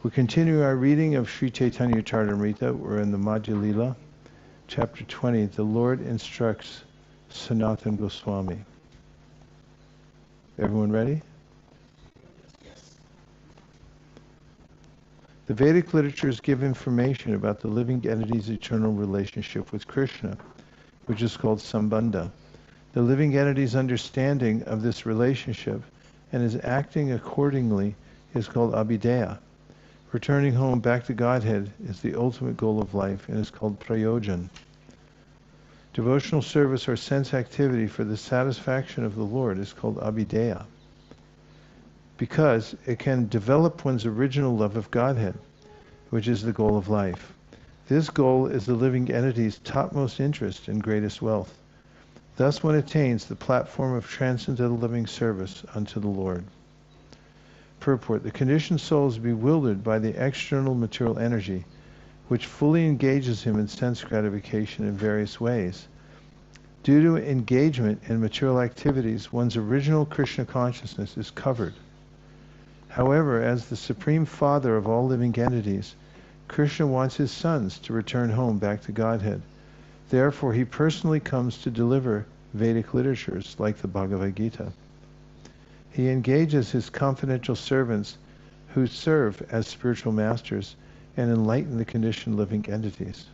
We continue our reading of Sri Caitanya Charitamrita. We're in the Madhya Lila, chapter 20. The Lord instructs Sanatana Goswami. Everyone ready? The Vedic literatures give information about the living entity's eternal relationship with Krishna, which is called Sambandha. The living entity's understanding of this relationship and his acting accordingly is called abhideya. Returning home back to Godhead is the ultimate goal of life and is called prayojan. Devotional service or sense activity for the satisfaction of the Lord is called abhideya, because it can develop one's original love of Godhead, which is the goal of life. This goal is the living entity's topmost interest and greatest wealth. Thus one attains the platform of transcendental living service unto the Lord. Purport: the conditioned soul is bewildered by the external material energy, which fully engages him in sense gratification in various ways. Due to engagement in material activities, one's original Krishna consciousness is covered. However, as the Supreme Father of all living entities, Krishna wants his sons to return home back to Godhead. Therefore, he personally comes to deliver Vedic literatures like the Bhagavad Gita. He engages his confidential servants who serve as spiritual masters and enlighten the conditioned living entities.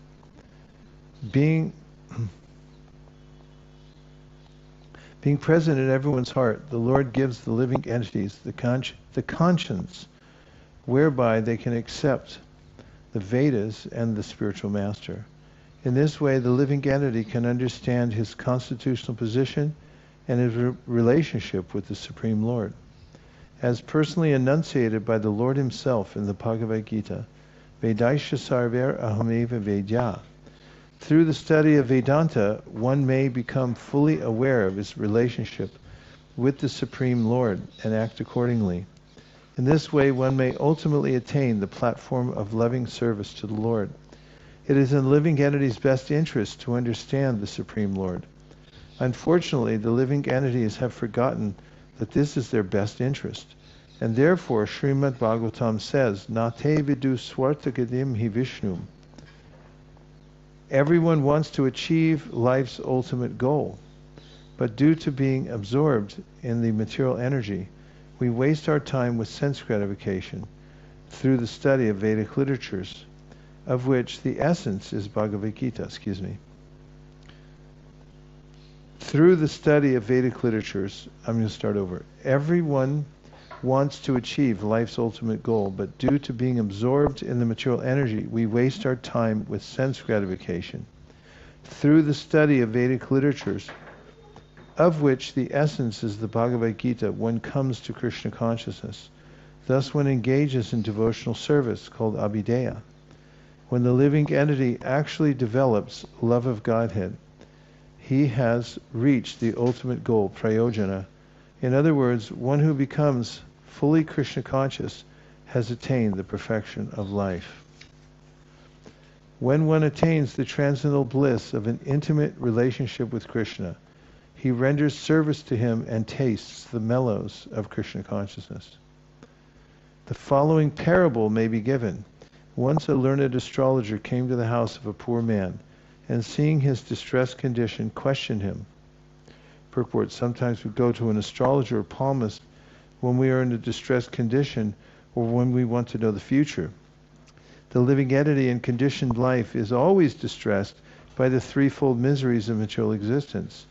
Being present in everyone's heart, the Lord gives the living entities the conscience whereby they can accept the Vedas and the spiritual master. In this way, the living entity can understand his constitutional position and his relationship with the Supreme Lord. As personally enunciated by the Lord himself in the Bhagavad Gita, Vedaisha sarver ahameva vedya. Through the study of Vedanta, one may become fully aware of his relationship with the Supreme Lord and act accordingly. In this way, one may ultimately attain the platform of loving service to the Lord. It is in the living entity's best interest to understand the Supreme Lord. Unfortunately, the living entities have forgotten that this is their best interest, and therefore Srimad Bhagavatam says, Nate vidu swartagadim hi Vishnum. Everyone wants to achieve life's ultimate goal, but due to being absorbed in the material energy, we waste our time with sense gratification through the study of Vedic literatures, of which the essence is Bhagavad Gita. Through the study of Vedic literatures, I'm going to start over. Everyone wants to achieve life's ultimate goal, but due to being absorbed in the material energy, we waste our time with sense gratification. Through the study of Vedic literatures, of which the essence is the Bhagavad Gita, one comes to Krishna consciousness. Thus one engages in devotional service called abhideya. When the living entity actually develops love of Godhead, he has reached the ultimate goal, prayojana. In other words, one who becomes fully Krishna conscious has attained the perfection of life. When one attains the transcendental bliss of an intimate relationship with Krishna, he renders service to him and tastes the mellows of Krishna consciousness. The following parable may be given. Once a learned astrologer came to the house of a poor man, and seeing his distressed condition, questioned him. Purport: sometimes we go to an astrologer or palmist when we are in a distressed condition or when we want to know the future. The living entity in conditioned life is always distressed by the threefold miseries of material existence.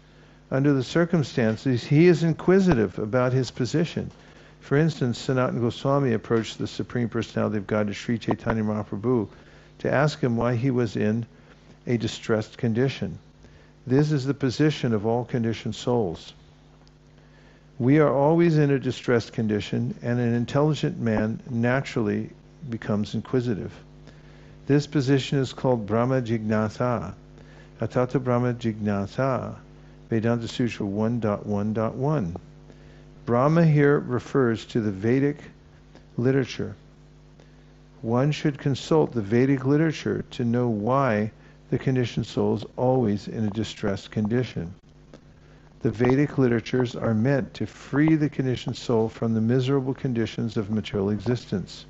Under the circumstances, he is inquisitive about his position. For instance, Sanatana Goswami approached the Supreme Personality of Godhead, Sri Caitanya Mahaprabhu, to ask him why he was in a distressed condition. This is the position of all conditioned souls. We are always in a distressed condition, and an intelligent man naturally becomes inquisitive. This position is called Brahma Jignasa. Atata Brahma Jignasa. Vedanta Sutra 1.1.1. Brahma here refers to the Vedic literature. One should consult the Vedic literature to know why the conditioned soul is always in a distressed condition. The Vedic literatures are meant to free the conditioned soul from the miserable conditions of material existence.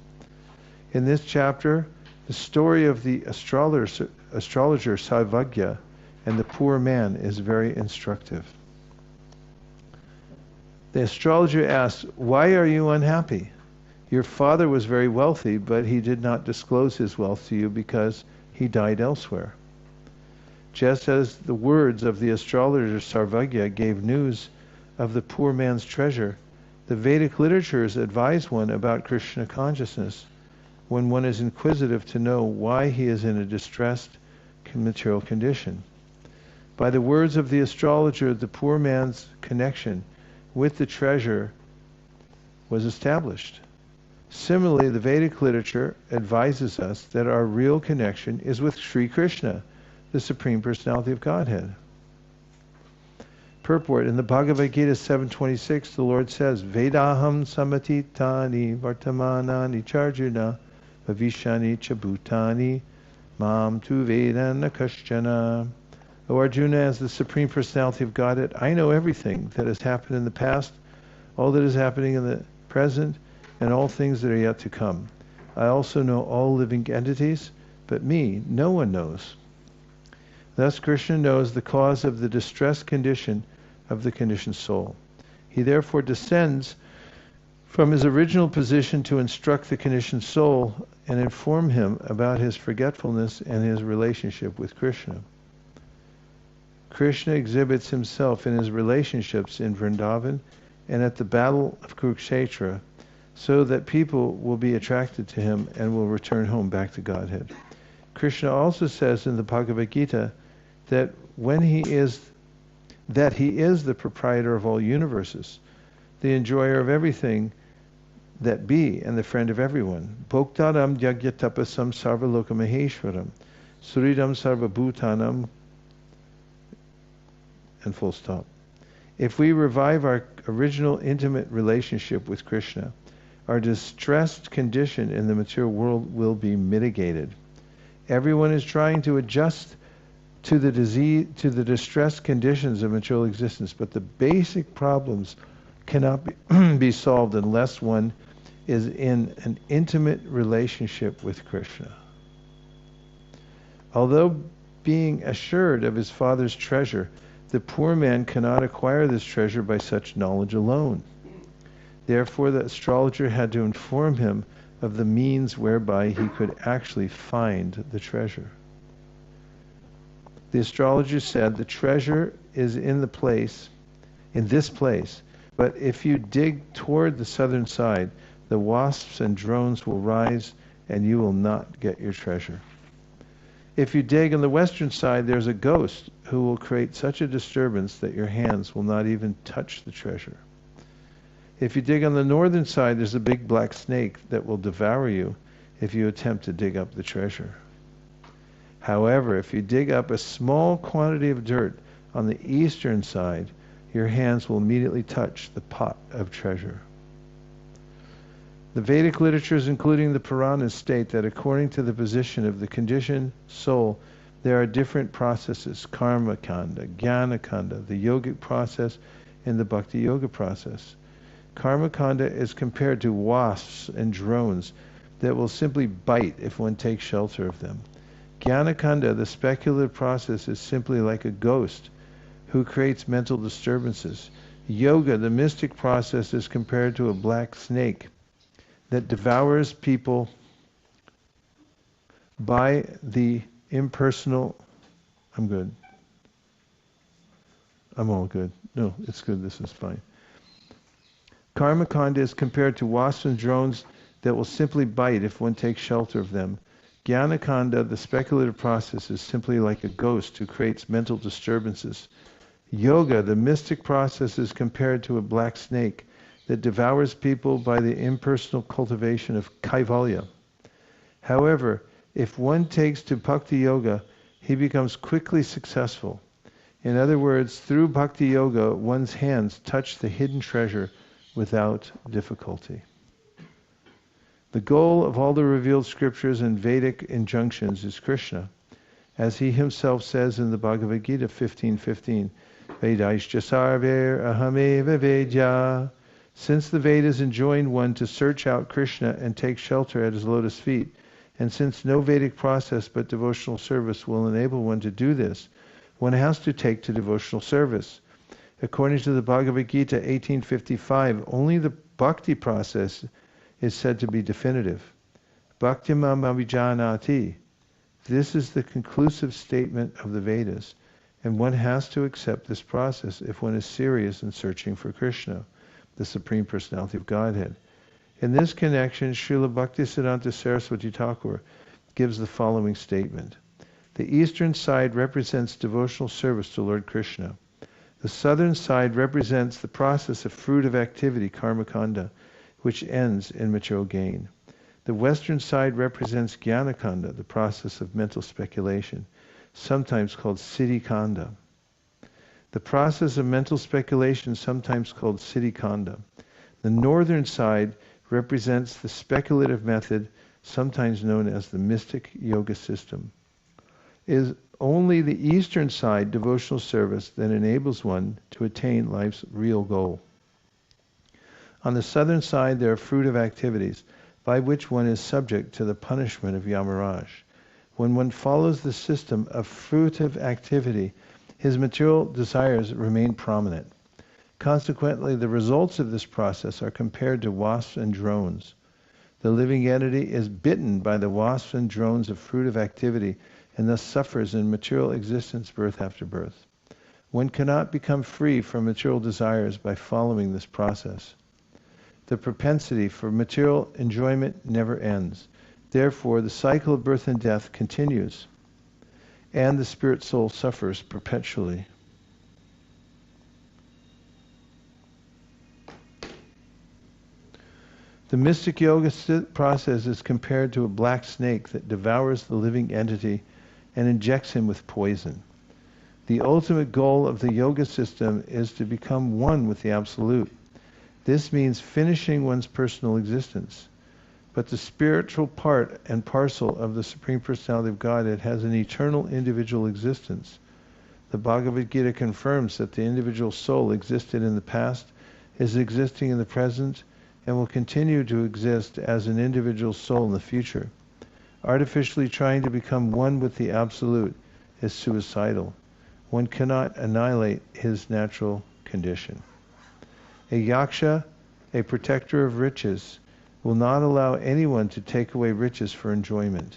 In this chapter, the story of the astrologer Saivagya and the poor man is very instructive. The astrologer asks, "Why are you unhappy? Your father was very wealthy, but he did not disclose his wealth to you because he died elsewhere." Just as the words of the astrologer Sarvagya gave news of the poor man's treasure, the Vedic literatures advise one about Krishna consciousness when one is inquisitive to know why he is in a distressed material condition. By the words of the astrologer, the poor man's connection with the treasure was established. Similarly, the Vedic literature advises us that our real connection is with Sri Krishna, the Supreme Personality of Godhead. Purport: in the Bhagavad Gita 7:26, the Lord says, "Vedaham samatitani vartamanani charjuna bhavishani chabhutani mam tu vedana kaschana." O Arjuna, as the Supreme Personality of Godhead, I know everything that has happened in the past, all that is happening in the present, and all things that are yet to come. I also know all living entities, but me, no one knows. Thus Krishna knows the cause of the distressed condition of the conditioned soul. He therefore descends from his original position to instruct the conditioned soul and inform him about his forgetfulness and his relationship with Krishna. Krishna exhibits himself in his relationships in Vrindavan and at the battle of Kurukshetra, so that people will be attracted to him and will return home back to Godhead. Krishna also says in the Bhagavad Gita that he is the proprietor of all universes, the enjoyer of everything that be, and the friend of everyone. Bhoktaram yagyatapasam sarvaloka maheshwaram, suridam sarvabhutanam, and full stop. If we revive our original intimate relationship with Krishna, our distressed condition in the material world will be mitigated. Everyone is trying to adjust to the distressed conditions of material existence, but the basic problems cannot be solved unless one is in an intimate relationship with Krishna. Although being assured of his father's treasure, the poor man cannot acquire this treasure by such knowledge alone. Therefore, the astrologer had to inform him of the means whereby he could actually find the treasure. The astrologer said, "The treasure is in this place, but if you dig toward the southern side, the wasps and drones will rise and you will not get your treasure. If you dig on the western side, there's a ghost who will create such a disturbance that your hands will not even touch the treasure. If you dig on the northern side, there's a big black snake that will devour you if you attempt to dig up the treasure. However, if you dig up a small quantity of dirt on the eastern side, your hands will immediately touch the pot of treasure." The Vedic literatures, including the Puranas, state that according to the position of the conditioned soul, there are different processes: karma kanda, jnana kanda, the yogic process, and the bhakti yoga process. Karma kanda is compared to wasps and drones that will simply bite if one takes shelter of them. Jnana kanda, the speculative process, is simply like a ghost who creates mental disturbances. Yoga, the mystic process, is compared to a black snake that devours people by the impersonal... I'm good. I'm all good. No, it's good. This is fine. Karma kanda is compared to wasps and drones that will simply bite if one takes shelter of them. Jnana kanda, the speculative process, is simply like a ghost who creates mental disturbances. Yoga, the mystic process, is compared to a black snake that devours people by the impersonal cultivation of kaivalya. However, if one takes to bhakti yoga, he becomes quickly successful. In other words, through bhakti yoga, one's hands touch the hidden treasure without difficulty. The goal of all the revealed scriptures and Vedic injunctions is Krishna. As he himself says in the Bhagavad Gita 15:15, Vedaishcha sarver ahameva vedya Since the Vedas enjoin one to search out Krishna and take shelter at his lotus feet, and since no Vedic process but devotional service will enable one to do this, one has to take to devotional service. According to the Bhagavad Gita 1855, only the bhakti process is said to be definitive. Bhaktimam abhijanati. This is the conclusive statement of the Vedas, and one has to accept this process if one is serious in searching for Krishna, the Supreme Personality of Godhead. In this connection, Srila Bhaktisiddhanta Saraswati Thakur gives the following statement. The eastern side represents devotional service to Lord Krishna. The southern side represents the process of fruit of activity, karmakanda, which ends in material gain. The western side represents jnanakanda, the process of mental speculation, sometimes called siddhikanda. The process of mental speculation, sometimes called siddhikanda. The northern side represents the speculative method, sometimes known as the mystic yoga system. It is only the eastern side, devotional service, that enables one to attain life's real goal. On the southern side, there are fruit of activities, by which one is subject to the punishment of Yamaraj. When one follows the system of fruitive activity, his material desires remain prominent. Consequently, the results of this process are compared to wasps and drones. The living entity is bitten by the wasps and drones of fruitive activity and thus suffers in material existence birth after birth. One cannot become free from material desires by following this process. The propensity for material enjoyment never ends. Therefore, the cycle of birth and death continues, and the spirit soul suffers perpetually. The mystic yoga process is compared to a black snake that devours the living entity and injects him with poison. The ultimate goal of the yoga system is to become one with the Absolute. This means finishing one's personal existence. But the spiritual part and parcel of the Supreme Personality of Godhead has an eternal individual existence. The Bhagavad Gita confirms that the individual soul existed in the past, is existing in the present, and will continue to exist as an individual soul in the future. Artificially trying to become one with the Absolute is suicidal. One cannot annihilate his natural condition. A yaksha, a protector of riches, will not allow anyone to take away riches for enjoyment.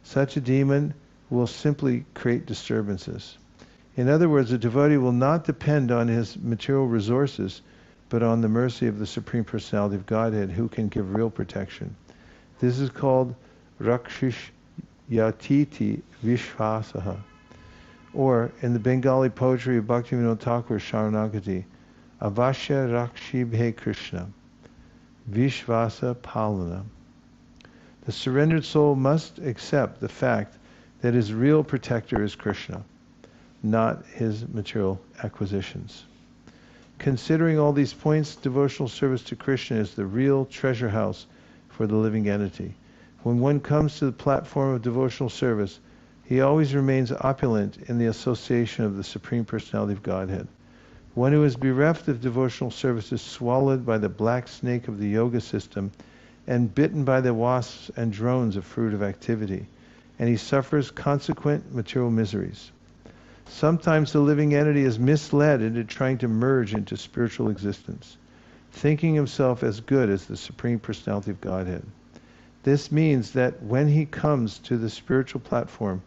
Such a demon will simply create disturbances. In other words, a devotee will not depend on his material resources, but on the mercy of the Supreme Personality of Godhead, who can give real protection. This is called Rakshish Yatiti Vishvasaha, or in the Bengali poetry of Bhaktivinoda Thakur's Sharanagati, Avashya Rakshibhe Krishna, Vishvasa Palana. The surrendered soul must accept the fact that his real protector is Krishna, not his material acquisitions. Considering all these points, devotional service to Krishna is the real treasure house for the living entity. When one comes to the platform of devotional service, he always remains opulent in the association of the Supreme Personality of Godhead. One who is bereft of devotional service is swallowed by the black snake of the yoga system and bitten by the wasps and drones of fruit of activity, and he suffers consequent material miseries. Sometimes the living entity is misled into trying to merge into spiritual existence, thinking himself as good as the Supreme Personality of Godhead. This means that when he comes to the spiritual platform,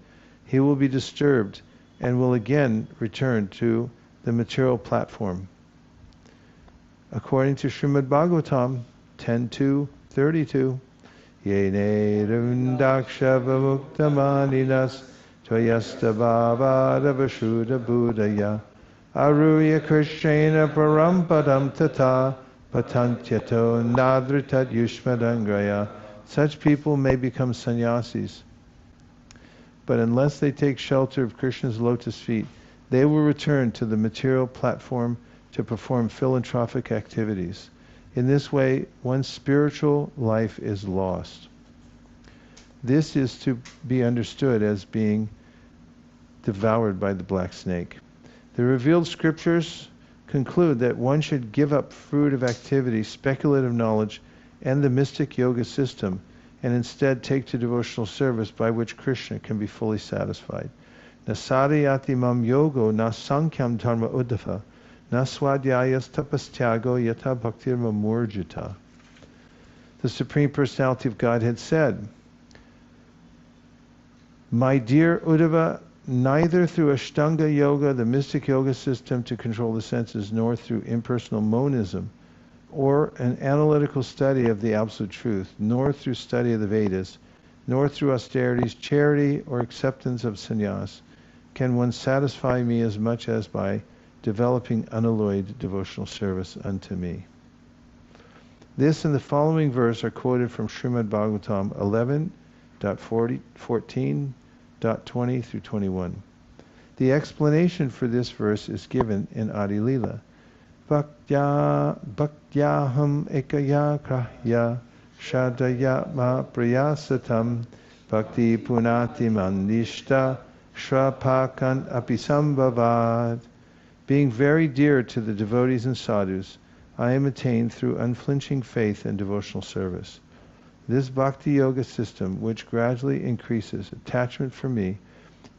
he will be disturbed and will again return to the material platform. According to Srimad Bhagavatam 10.2.32, Yene rundakshava-muktamaninas Tvayasta bhavadavashuddha buddhaya Aruya Krishna parampadam tata Patantyato nadritat yushmadangraya. Such people may become sannyasis, but unless they take shelter of Krishna's lotus feet, they will return to the material platform to perform philanthropic activities. In this way, one's spiritual life is lost. This is to be understood as being devoured by the black snake. The revealed scriptures conclude that one should give up fruit of activity, speculative knowledge, and the mystic yoga system, and instead take to devotional service by which Krishna can be fully satisfied. Na sadhayati mam yogo na sankham dharma uddhava na swadhyayas tapastyago yata bhaktir mamurjita. The Supreme Personality of Godhead said, "My dear Uddhava, neither through Ashtanga Yoga, the mystic yoga system to control the senses, nor through impersonal monism, or an analytical study of the Absolute Truth, nor through study of the Vedas, nor through austerities, charity, or acceptance of sannyas, can one satisfy me as much as by developing unalloyed devotional service unto me." This and the following verse are quoted from Srimad Bhagavatam 11.14.20 through 21. The explanation for this verse is given in Adi Lila. Bhaktyaham ekachakra shadaya ma prayasatam bhakti punati mandishta shrapakan apisambhavad. Being very dear to the devotees and sadhus, I am attained through unflinching faith and devotional service. This bhakti yoga system, which gradually increases attachment for me,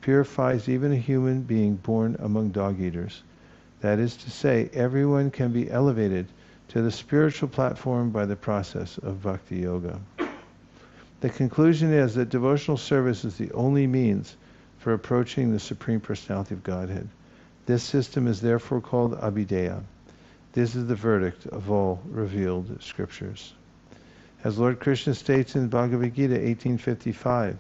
purifies even a human being born among dog-eaters. That is to say, everyone can be elevated to the spiritual platform by the process of bhakti yoga. The conclusion is that devotional service is the only means for approaching the Supreme Personality of Godhead. This system is therefore called Abhideya. This is the verdict of all revealed scriptures. As Lord Krishna states in Bhagavad Gita 18:55,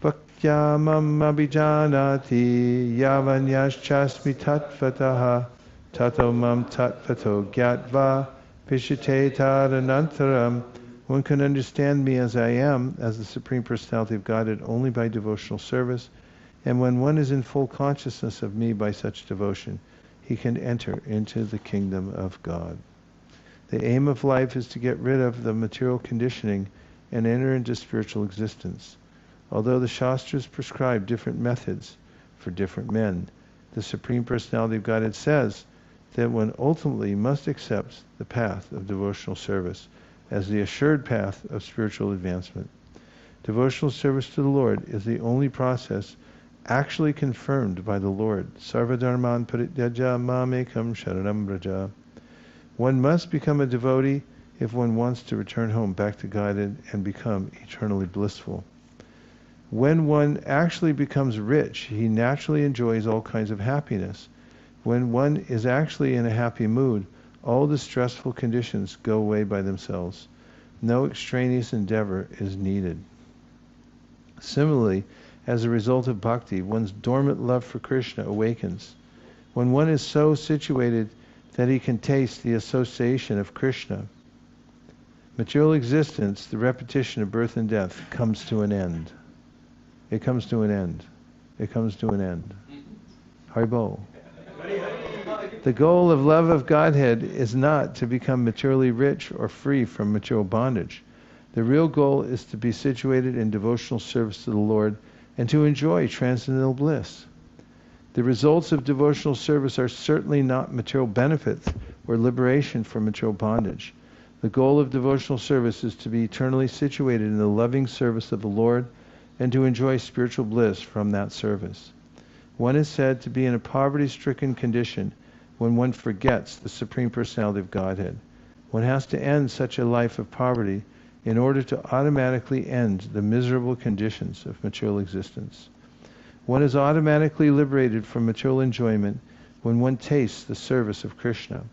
Bhaktyamam abhijanati yavanyaschasmi tatvataha tato mam tatvato gyatva pishite tadanantaram. One can understand me as I am, as the Supreme Personality of Godhead, only by devotional service, and when one is in full consciousness of me by such devotion, he can enter into the kingdom of God. The aim of life is to get rid of the material conditioning and enter into spiritual existence. Although the Shastras prescribe different methods for different men, the Supreme Personality of Godhead says that one ultimately must accept the path of devotional service as the assured path of spiritual advancement. Devotional service to the Lord is the only process actually confirmed by the Lord. Sarvadharman parityaja mamekam sharanam braja. One must become a devotee if one wants to return home back to Godhead and become eternally blissful. When one actually becomes rich, he naturally enjoys all kinds of happiness. When one is actually in a happy mood, all the stressful conditions go away by themselves. No extraneous endeavor is needed. Similarly, as a result of bhakti, one's dormant love for Krishna awakens. When one is so situated that he can taste the association of Krishna, material existence, the repetition of birth and death, comes to an end. It comes to an end. It comes to an end. Haribol. The goal of love of Godhead is not to become materially rich or free from material bondage. The real goal is to be situated in devotional service to the Lord and to enjoy transcendental bliss. The results of devotional service are certainly not material benefits or liberation from material bondage. The goal of devotional service is to be eternally situated in the loving service of the Lord and to enjoy spiritual bliss from that service. One is said to be in a poverty-stricken condition when one forgets the Supreme Personality of Godhead. One has to end such a life of poverty in order to automatically end the miserable conditions of material existence. One is automatically liberated from material enjoyment when one tastes the service of Krishna.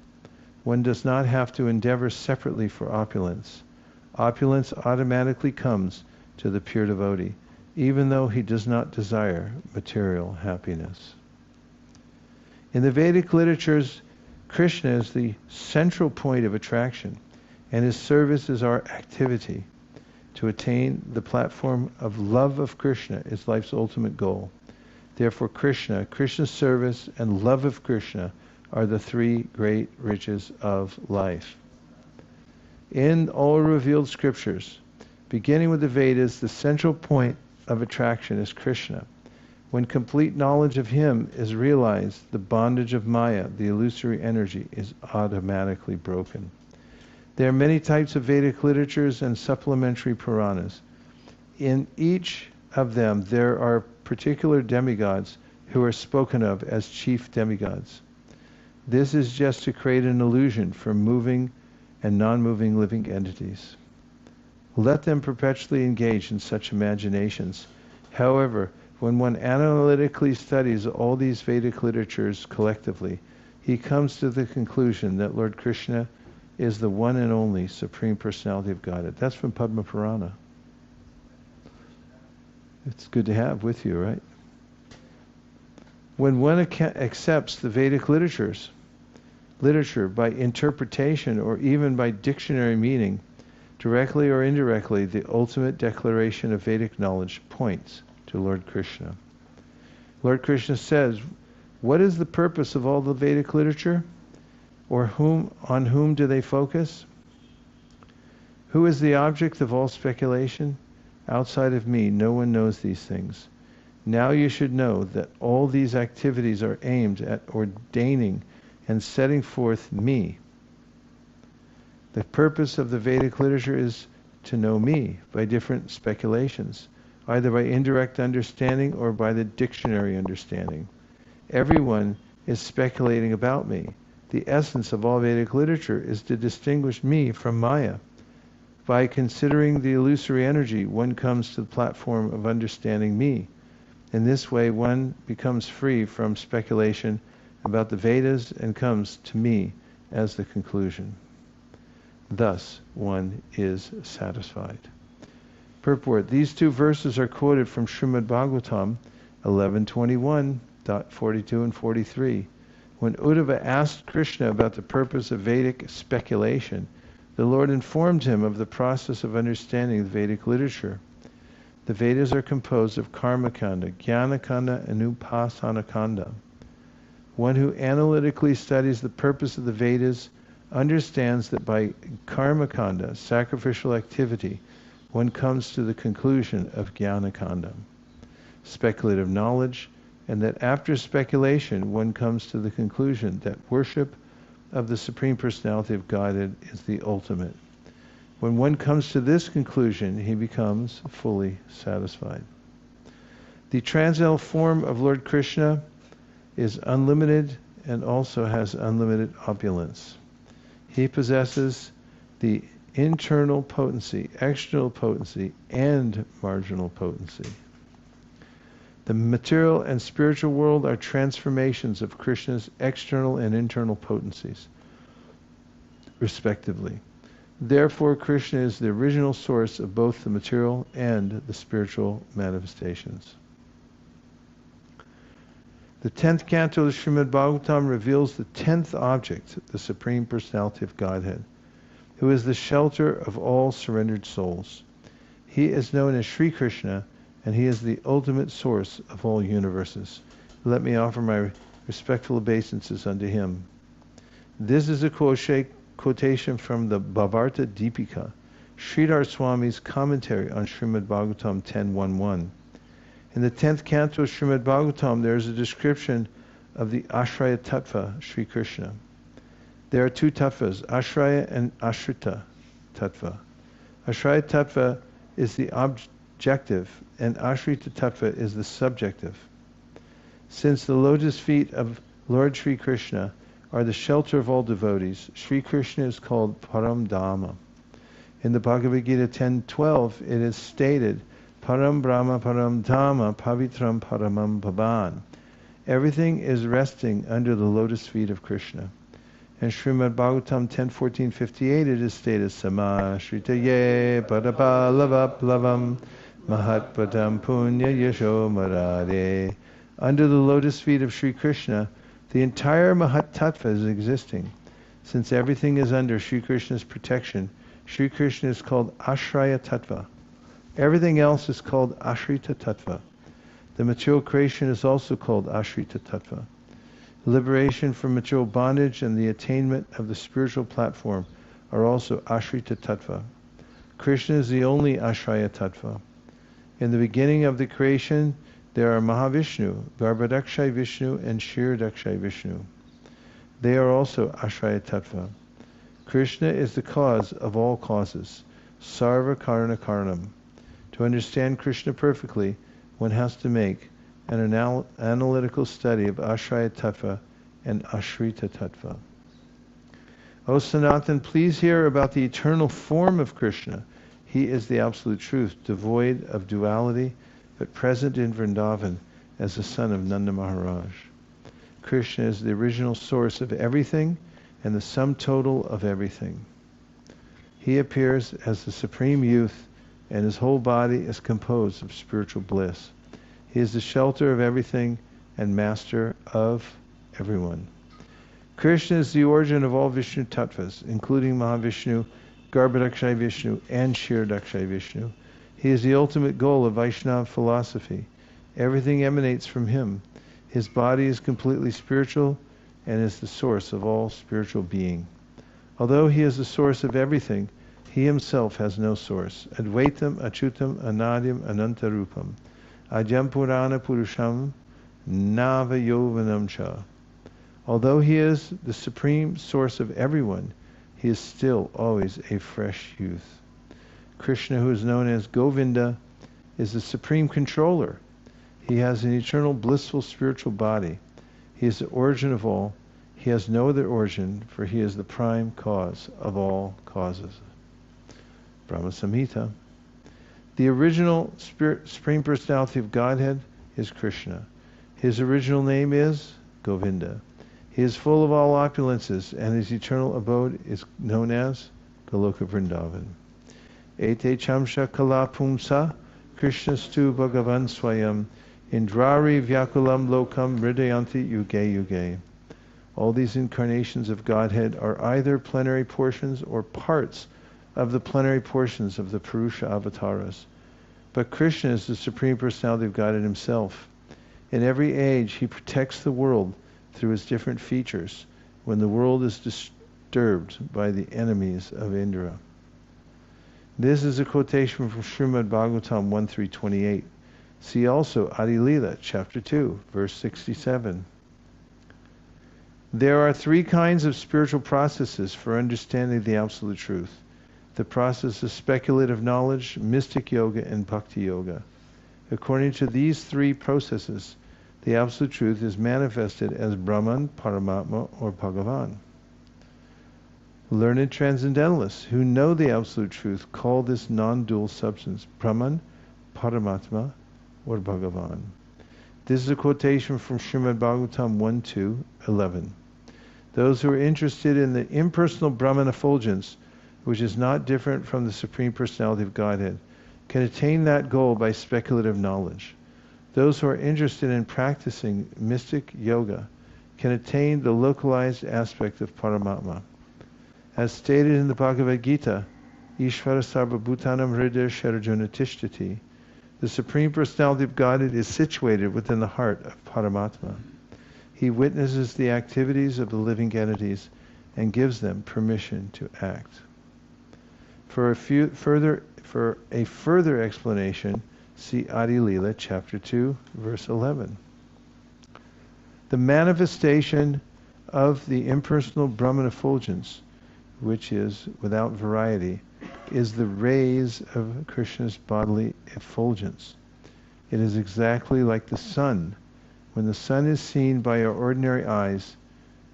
One does not have to endeavor separately for opulence. Opulence automatically comes to the pure devotee, even though he does not desire material happiness. In the Vedic literatures, Krishna is the central point of attraction, and his service is our activity. To attain the platform of love of Krishna is life's ultimate goal. Therefore Krishna, Krishna's service, and love of Krishna are the three great riches of life. In all revealed scriptures, beginning with the Vedas, the central point of attraction is Krishna. When complete knowledge of him is realized, the bondage of Maya, the illusory energy, is automatically broken. There are many types of Vedic literatures and supplementary Puranas. In each of them, there are particular demigods who are spoken of as chief demigods. This is just to create an illusion for moving and non-moving living entities. Let them perpetually engage in such imaginations. However, when one analytically studies all these Vedic literatures collectively, he comes to the conclusion that Lord Krishna is the one and only Supreme Personality of Godhead. That's from Padma Purana. It's good to have with you, right? When one accepts the Vedic literature by interpretation or even by dictionary meaning, directly or indirectly, the ultimate declaration of Vedic knowledge points to Lord Krishna. Lord Krishna says, what is the purpose of all the Vedic literature? Or on whom do they focus? Who is the object of all speculation? Outside of me, no one knows these things. Now you should know that all these activities are aimed at ordaining and setting forth me. The purpose of the Vedic literature is to know me by different speculations, either by indirect understanding or by the dictionary understanding. Everyone is speculating about me. The essence of all Vedic literature is to distinguish me from Maya. By considering the illusory energy, one comes to the platform of understanding me. In this way, one becomes free from speculation about the Vedas and comes to me as the conclusion. Thus, one is satisfied. Purport. These two verses are quoted from Srimad Bhagavatam 11:21.42 and 43. When Uddhava asked Krishna about the purpose of Vedic speculation, the Lord informed him of the process of understanding the Vedic literature. The Vedas are composed of karma-kanda, jnana-kanda, and upasana-kanda. One who analytically studies the purpose of the Vedas understands that by karma-kanda, sacrificial activity, one comes to the conclusion of jnana-kanda, speculative knowledge, and that after speculation one comes to the conclusion that worship of the Supreme Personality of Godhead is the ultimate. When one comes to this conclusion, he becomes fully satisfied. The transcendental form of Lord Krishna is unlimited and also has unlimited opulence. He possesses the internal potency, external potency, and marginal potency. The material and spiritual world are transformations of Krishna's external and internal potencies, respectively. Therefore, Krishna is the original source of both the material and the spiritual manifestations. The 10th canto of Srimad Bhagavatam reveals the 10th object, the Supreme Personality of Godhead, who is the shelter of all surrendered souls. He is known as Sri Krishna, and he is the ultimate source of all universes. Let me offer my respectful obeisances unto him. This is a quotation from the Bhavarta Deepika, Sridhar Swami's commentary on Srimad Bhagavatam 10.1.1. In the 10th canto of Srimad Bhagavatam, there is a description of the Ashraya Tattva, Sri Krishna. There are two tattvas, Ashraya and Ashrita Tattva. Ashraya Tattva is the objective, and Ashrita Tattva is the subjective. Since the lotus feet of Lord Sri Krishna are the shelter of all devotees, Sri Krishna is called Param Dhamma. In the Bhagavad Gita 10.12, it is stated, Param Brahma Param Dhamma Pavitram Paramam Bhavan. Everything is resting under the lotus feet of Krishna. In Srimad Bhagavatam 10.14.58, it is stated, Sama Shritaye Padapalavaplavam Mahatpadam Punya Yasho Marade. Under the lotus feet of Sri Krishna, the entire Mahat Tattva is existing. Since everything is under Sri Krishna's protection, Sri Krishna is called Ashraya Tattva. Everything else is called Ashrita Tattva. The material creation is also called Ashrita Tattva. Liberation from material bondage and the attainment of the spiritual platform are also Ashrita Tattva. Krishna is the only Ashraya Tattva. In the beginning of the creation, There are Mahavishnu, Garbhodakshay Vishnu, and Kshirodakshay Vishnu. They are also Ashraya Tattva. Krishna is the cause of all causes, Sarva Karana Karanam. To understand Krishna perfectly, one has to make an analytical study of Ashraya Tattva and Ashrita Tattva. O Sanatana, please hear about the eternal form of Krishna. He is the absolute truth, devoid of duality, but present in Vrindavan as the son of Nanda Maharaj. Krishna is the original source of everything and the sum total of everything. He appears as the supreme youth, and his whole body is composed of spiritual bliss. He is the shelter of everything and master of everyone. Krishna is the origin of all Vishnu Tattvas, including Mahavishnu, Garbhodakshay Vishnu, and Kshirodakshay Vishnu. He is the ultimate goal of Vaishnava philosophy. Everything emanates from him. His body is completely spiritual and is the source of all spiritual being. Although he is the source of everything, he himself has no source. Advaitam, Achutam, Anadim, Anantarupam. Ajam Purana Purusham, Nava Yovanam Cha. Although he is the supreme source of everyone, he is still always a fresh youth. Krishna, who is known as Govinda, is the supreme controller. He has an eternal blissful spiritual body. He is the origin of all. He has no other origin, for he is the prime cause of all causes. Brahma Samhita. The original Supreme Personality of Godhead is Krishna. His original name is Govinda. He is full of all opulences, and his eternal abode is known as Goloka Vrindavan. Ete chamsha kala pumsa, Krishna stu bhagavan swayam, indrari vyakulam lokam hridayanti yuge yuge. All these incarnations of Godhead are either plenary portions or parts of the plenary portions of the Purusha avatars. But Krishna is the Supreme Personality of Godhead himself. In every age, he protects the world through his different features when the world is disturbed by the enemies of Indra. This is a quotation from Srimad Bhagavatam 1.3.28. See also Adi Lila, chapter 2, verse 67. There are three kinds of spiritual processes for understanding the Absolute Truth. The process of speculative knowledge, mystic yoga, and bhakti yoga. According to these three processes, the Absolute Truth is manifested as Brahman, Paramatma, or Bhagavan. Learned transcendentalists who know the Absolute Truth call this non-dual substance Brahman, Paramatma, or Bhagavan. This is a quotation from Srimad Bhagavatam 1.2.11. Those who are interested in the impersonal Brahman effulgence, which is not different from the Supreme Personality of Godhead, can attain that goal by speculative knowledge. Those who are interested in practicing mystic yoga can attain the localized aspect of Paramatma. As stated in the Bhagavad Gita, Ishvara Sarva Bhutanam Hridaya Sharajuna Tishtati, the Supreme Personality of Godhead is situated within the heart of Paramatma. He witnesses the activities of the living entities and gives them permission to act. For a further explanation, see Adi Lila, chapter 2, verse 11. The manifestation of the impersonal Brahman effulgence, which is without variety, is the rays of Krishna's bodily effulgence. It is exactly like the sun. When the sun is seen by our ordinary eyes,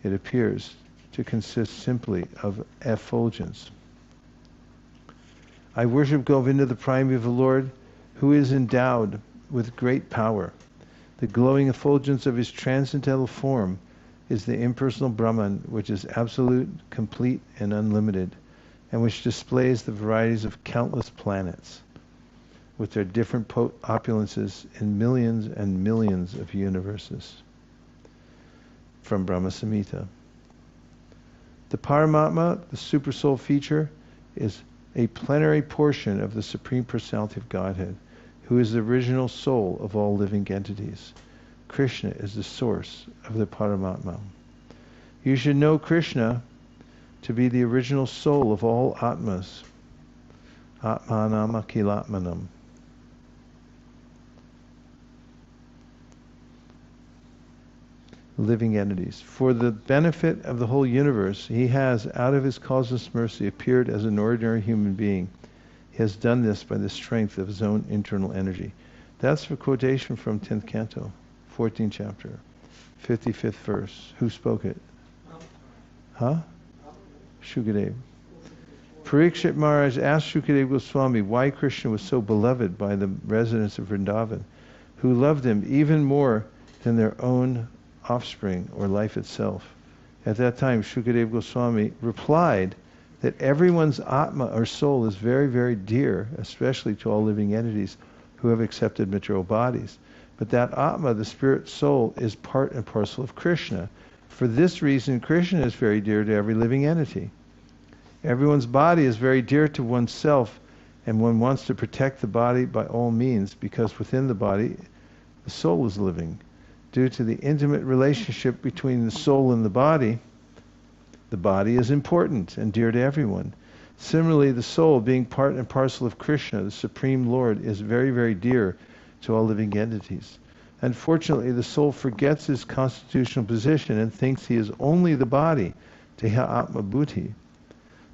it appears to consist simply of effulgence. I worship Govinda, the primeval Lord, who is endowed with great power. The glowing effulgence of his transcendental form is the impersonal Brahman, which is absolute, complete, and unlimited, and which displays the varieties of countless planets, with their different opulences in millions and millions of universes. From Brahma Samhita. The Paramatma, the Supersoul feature, is a plenary portion of the Supreme Personality of Godhead, who is the original soul of all living entities. Krishna is the source of the Paramatma. You should know Krishna to be the original soul of all Atmas. Atmanam Akilatmanam. living entities. For the benefit of the whole universe, he has, out of his causeless mercy, appeared as an ordinary human being. He has done this by the strength of his own internal energy. That's a quotation from 10th canto, 14th chapter, 55th verse. Who spoke it? Huh? Shukadeva. Parikshit Maharaj asked Shukadeva Goswami why Krishna was so beloved by the residents of Vrindavan, who loved him even more than their own offspring or life itself. At that time, Shukadeva Goswami replied that everyone's atma or soul is very, very dear, especially to all living entities who have accepted material bodies. But that atma, the spirit soul, is part and parcel of Krishna. For this reason, Krishna is very dear to every living entity. Everyone's body is very dear to oneself, and one wants to protect the body by all means, because within the body, the soul is living. Due to the intimate relationship between the soul and the body is important and dear to everyone. Similarly, the soul, being part and parcel of Krishna, the Supreme Lord, is very, very dear to all living entities. Unfortunately, the soul forgets his constitutional position and thinks he is only the body, Deha Atma Buddhi.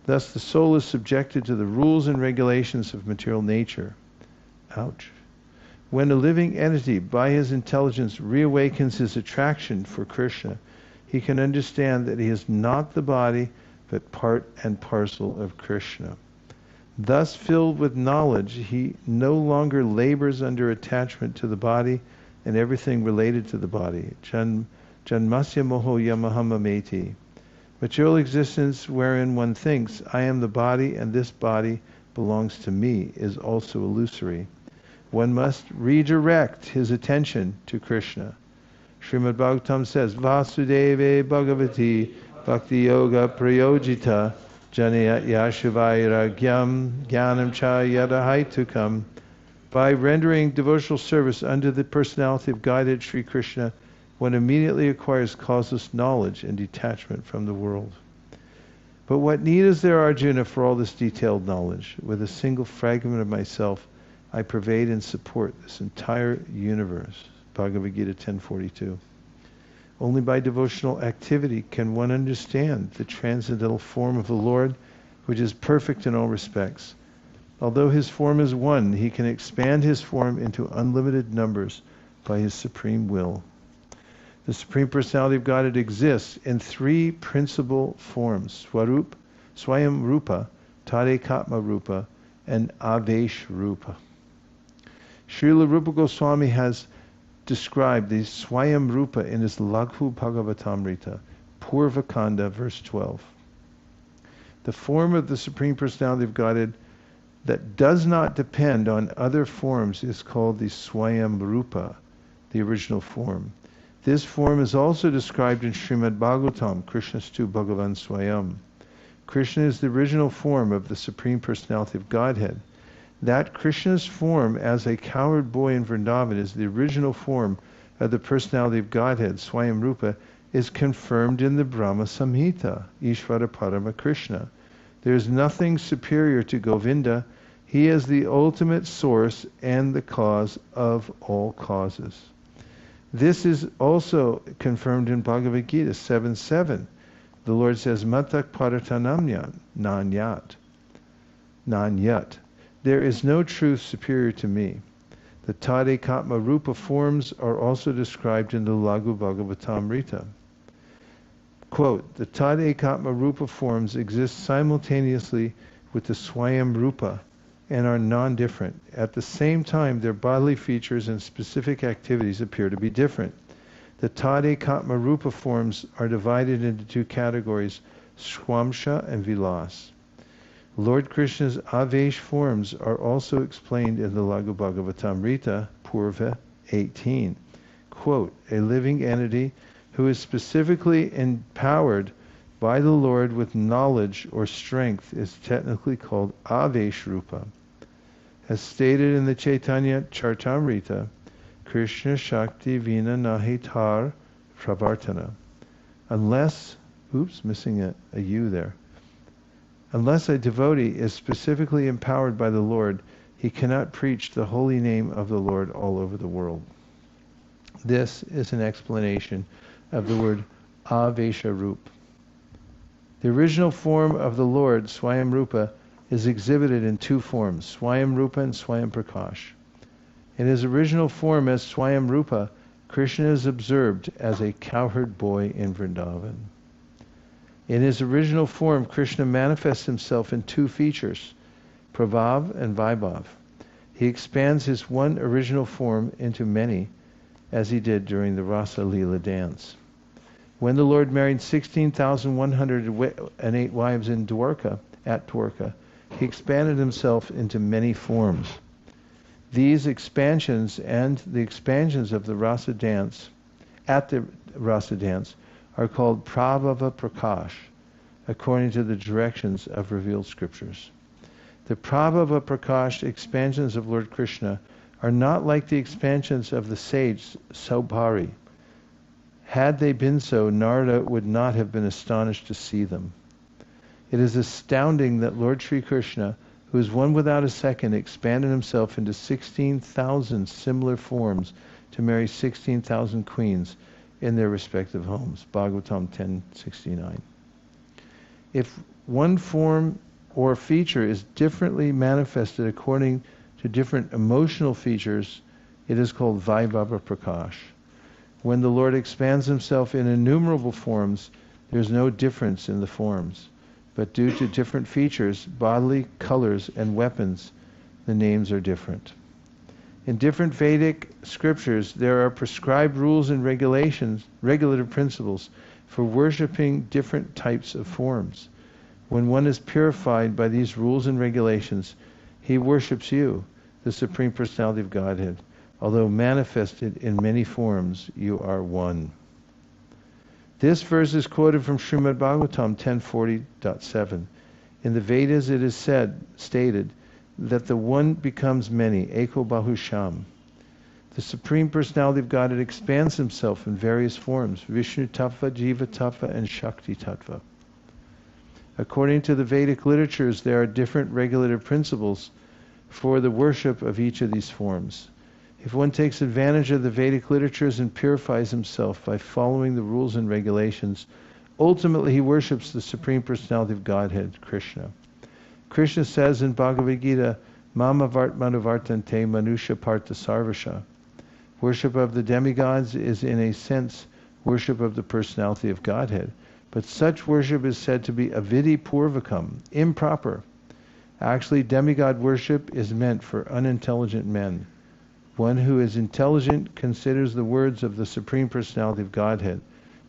Thus, the soul is subjected to the rules and regulations of material nature. Ouch. When a living entity, by his intelligence, reawakens his attraction for Krishna, he can understand that he is not the body, but part and parcel of Krishna. Thus, filled with knowledge, he no longer labors under attachment to the body and everything related to the body. Janmasya moho yamahama meti. Material existence wherein one thinks, I am the body and this body belongs to me, is also illusory. One must redirect his attention to Krishna. Srimad Bhagavatam says, Vasudeve Bhagavati Bhakti Yoga Prayojita Janayat Yashavairagyam Jnanam Cha Yadahaitukam. By rendering devotional service under the personality of guided Sri Krishna, one immediately acquires causeless knowledge and detachment from the world. But what need is there, Arjuna, for all this detailed knowledge? With a single fragment of myself, I pervade and support this entire universe. Bhagavad Gita 10:42. Only by devotional activity can one understand the transcendental form of the Lord, which is perfect in all respects. Although his form is one, he can expand his form into unlimited numbers by his supreme will. The Supreme Personality of Godhead exists in three principal forms: Swarup, Swayam Rupa, Tadekatma Rupa, and Avesh Rupa. Srila Rupa Goswami has described the Swayam Rupa in his Laghu Bhagavatamrita, Purvakanda, verse 12. The form of the Supreme Personality of Godhead that does not depend on other forms is called the Swayam Rupa, the original form. This form is also described in Srimad Bhagavatam, Krishnastu Bhagavan Swayam. Krishna is the original form of the Supreme Personality of Godhead. That Krishna's form as a cowherd boy in Vrindavan is the original form of the Personality of Godhead, Swayam Rupa, is confirmed in the Brahma Samhita, Ishvara Parama Krishna. There is nothing superior to Govinda. He is the ultimate source and the cause of all causes. This is also confirmed in Bhagavad Gita 7:7. The Lord says, Matak Paratanamyan Nanyat. Nanyat. There is no truth superior to me. The Tadekatma Rupa forms are also described in the Laghu Bhagavatamrita. Quote, the Tadekatma Rupa forms exist simultaneously with the Swayam Rupa and are non-different. At the same time, their bodily features and specific activities appear to be different. The Tadekatma Rupa forms are divided into two categories, Swamsha and Vilas. Lord Krishna's Avesh forms are also explained in the Laghu Bhagavatamrita, Purva 18. Quote, a living entity who is specifically empowered by the Lord with knowledge or strength is technically called Avesh Rupa. As stated in the Caitanya Charitamrita, Krishna Shakti Vina Nahitar Pravartana. Unless, missing a U there. Unless a devotee is specifically empowered by the Lord, he cannot preach the holy name of the Lord all over the world. This is an explanation of the word avesharup. The original form of the Lord, Swayamrupa, is exhibited in two forms, Swayamrupa and Swayamprakash. In his original form as Swayamrupa, Krishna is observed as a cowherd boy in Vrindavan. In his original form, Krishna manifests himself in two features, Prabhav and Vaibhav. He expands his one original form into many, as he did during the Rasa Leela dance. When the Lord married 16,108 wives in Dwarka, at Dwarka, he expanded himself into many forms. These expansions and the expansions of the Rasa dance, at the Rasa dance, are called Prabhava Prakash, according to the directions of revealed scriptures. The Prabhava Prakash expansions of Lord Krishna are not like the expansions of the sage Saubhari. Had they been so, Narada would not have been astonished to see them. It is astounding that Lord Sri Krishna, who is one without a second, expanded himself into 16,000 similar forms to marry 16,000 queens in their respective homes. Bhagavatam 10:69. If one form or feature is differently manifested according to different emotional features, it is called Vaibhava Prakash. When the Lord expands himself in innumerable forms, there is no difference in the forms. But due to different features, bodily colors, and weapons, the names are different. In different Vedic scriptures, there are prescribed rules and regulations, regulative principles, for worshipping different types of forms. When one is purified by these rules and regulations, he worships you, the Supreme Personality of Godhead. Although manifested in many forms, you are one. This verse is quoted from Srimad Bhagavatam 10:40.7. In the Vedas it is stated, that the one becomes many, Eko Bahusham. The Supreme Personality of Godhead expands himself in various forms, Vishnu Tattva, Jiva Tattva, and Shakti Tattva. According to the Vedic literatures, there are different regulative principles for the worship of each of these forms. If one takes advantage of the Vedic literatures and purifies himself by following the rules and regulations, ultimately he worships the Supreme Personality of Godhead, Krishna. Krishna says in Bhagavad Gita, Mama Vartmanuvartante Manusha Partha Sarvasha. Worship of the demigods is in a sense worship of the Personality of Godhead, but such worship is said to be avidi purvakam, improper. Actually, demigod worship is meant for unintelligent men. One who is intelligent considers the words of the Supreme Personality of Godhead.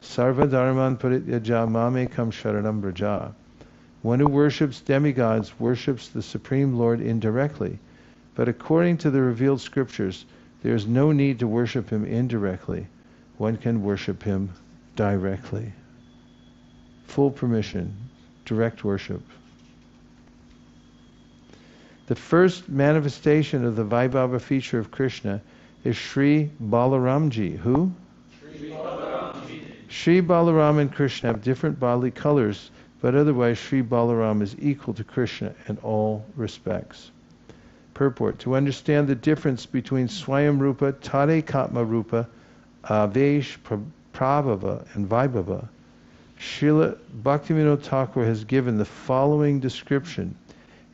Sarva dharman parityaja mamekam sharanam braja. One who worships demigods worships the Supreme Lord indirectly. But according to the revealed scriptures, there is no need to worship him indirectly. One can worship him directly. Full permission, direct worship. The first manifestation of the Vaibhava feature of Krishna is Sri Balaramji. Who? Sri Balaramji. Sri Balaram and Krishna have different bodily colors, but otherwise Sri Balaram is equal to Krishna in all respects. Purport. To understand the difference between Swayamrupa, Tadekatma Rupa, Avesh, Prabhava, and Vaibhava, Srila Bhaktivinoda Thakur has given the following description.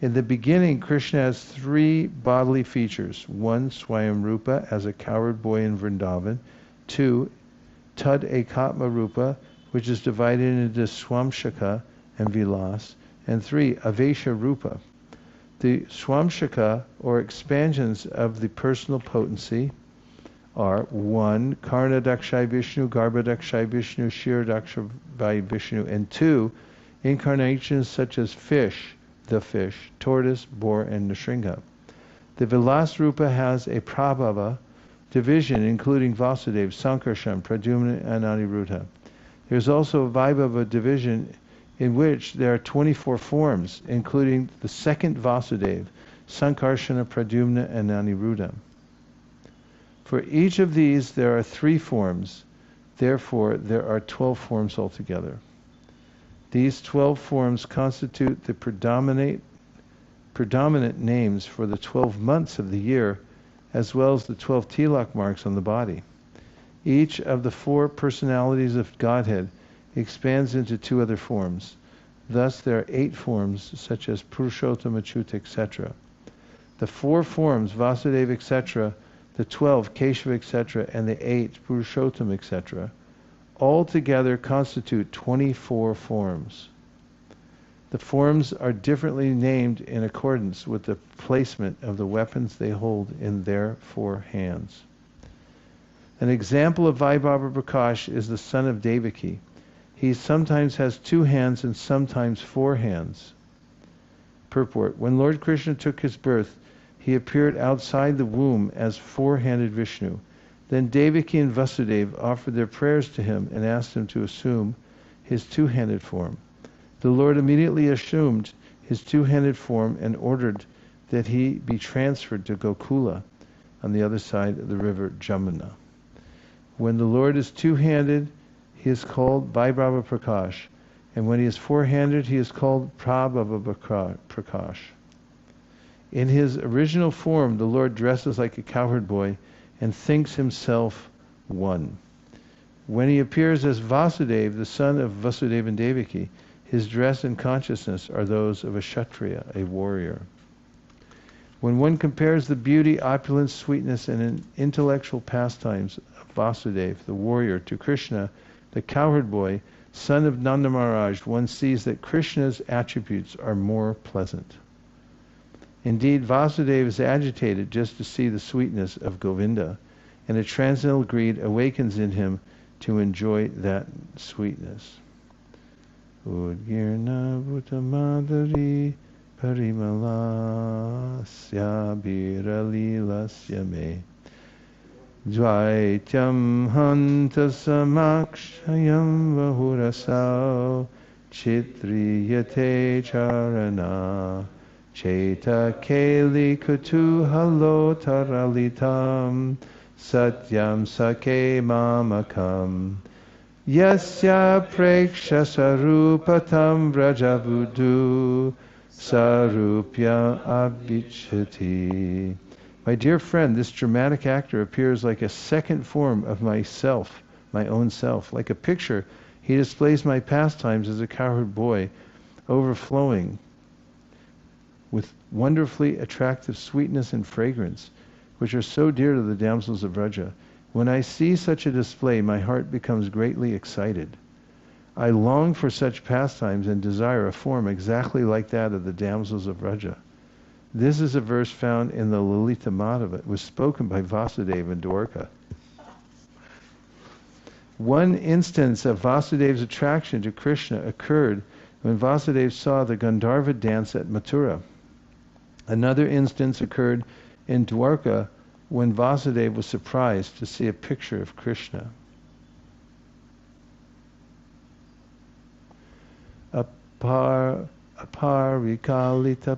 In the beginning, Krishna has three bodily features. One, Swayamrupa, as a cowherd boy in Vrindavan. Two, Tad Ekatma Rupa, which is divided into Swamshaka and Vilas. And three, Avesha Rupa. The Swamshaka, or expansions of the personal potency, are 1. Karna Dakshai Vishnu, Garbha Dakshai Vishnu, Shira Dakshai Vishnu, and 2. Incarnations such as fish, the fish, tortoise, boar, and Nrsimha. The Vilas Rupa has a Prabhava division including Vasudeva, Sankarshan, Pradyumna, and Aniruddha. There is also a Vaibhava division in which there are 24 forms, including the second Vasudeva, Sankarshana, Pradyumna, and Aniruddha. For each of these there are 3 forms, therefore there are 12 forms altogether. These 12 forms constitute the predominant names for the 12 months of the year, as well as the 12 tilak marks on the body. Each of the 4 personalities of Godhead expands into 2 other forms. Thus there are 8 forms, such as Purushottama, Achyuta, etc. The 4 forms, Vasudeva, etc., the 12, Keshava, etc., and the 8, Purushottama, etc., all together constitute 24 forms. The forms are differently named in accordance with the placement of the weapons they hold in their 4 hands. An example of Vaibhava Prakash is the son of Devaki. He sometimes has 2 hands and sometimes 4 hands. Purport: when Lord Krishna took his birth, he appeared outside the womb as 4-handed Vishnu. Then Devaki and Vasudeva offered their prayers to him and asked him to assume his 2-handed form. The Lord immediately assumed his 2-handed form and ordered that he be transferred to Gokula on the other side of the river Jamuna. When the Lord is 2-handed, he is called Vaibhava Prakash, and when he is 4-handed, he is called Prabhava Prakash. In his original form, the Lord dresses like a cowherd boy and thinks himself one. When he appears as Vasudeva, the son of Vasudeva and Devaki, his dress and consciousness are those of a Kshatriya, a warrior. When one compares the beauty, opulence, sweetness, and intellectual pastimes of Vasudeva, the warrior, to Krishna, the cowherd boy, son of Nanda Maharaj, one sees that Krishna's attributes are more pleasant. Indeed, Vasudeva is agitated just to see the sweetness of Govinda, and a transcendental greed awakens in him to enjoy that sweetness. Udgirna bhutamadari parimalasya biralilasya me Dvaityam hanta samakshayam vahurasau chitriyate charana Cheta keli kutuhalo taralitam satyam sake mamakam Yasya preksha sarupatam vrajavudu sarupya abhichati. My dear friend, this dramatic actor appears like a second form of myself, my own self. Like a picture, he displays my pastimes as a cowherd boy, overflowing with wonderfully attractive sweetness and fragrance, which are so dear to the damsels of Vraja. When I see such a display, my heart becomes greatly excited. I long for such pastimes and desire a form exactly like that of the damsels of Vraja. This is a verse found in the Lalita Madhava. It was spoken by Vasudeva and Dwarka. One instance of Vasudeva's attraction to Krishna occurred when Vasudeva saw the Gandharva dance at Mathura. Another instance occurred in Dwarka when Vasudeva was surprised to see a picture of Krishna. Aparikalita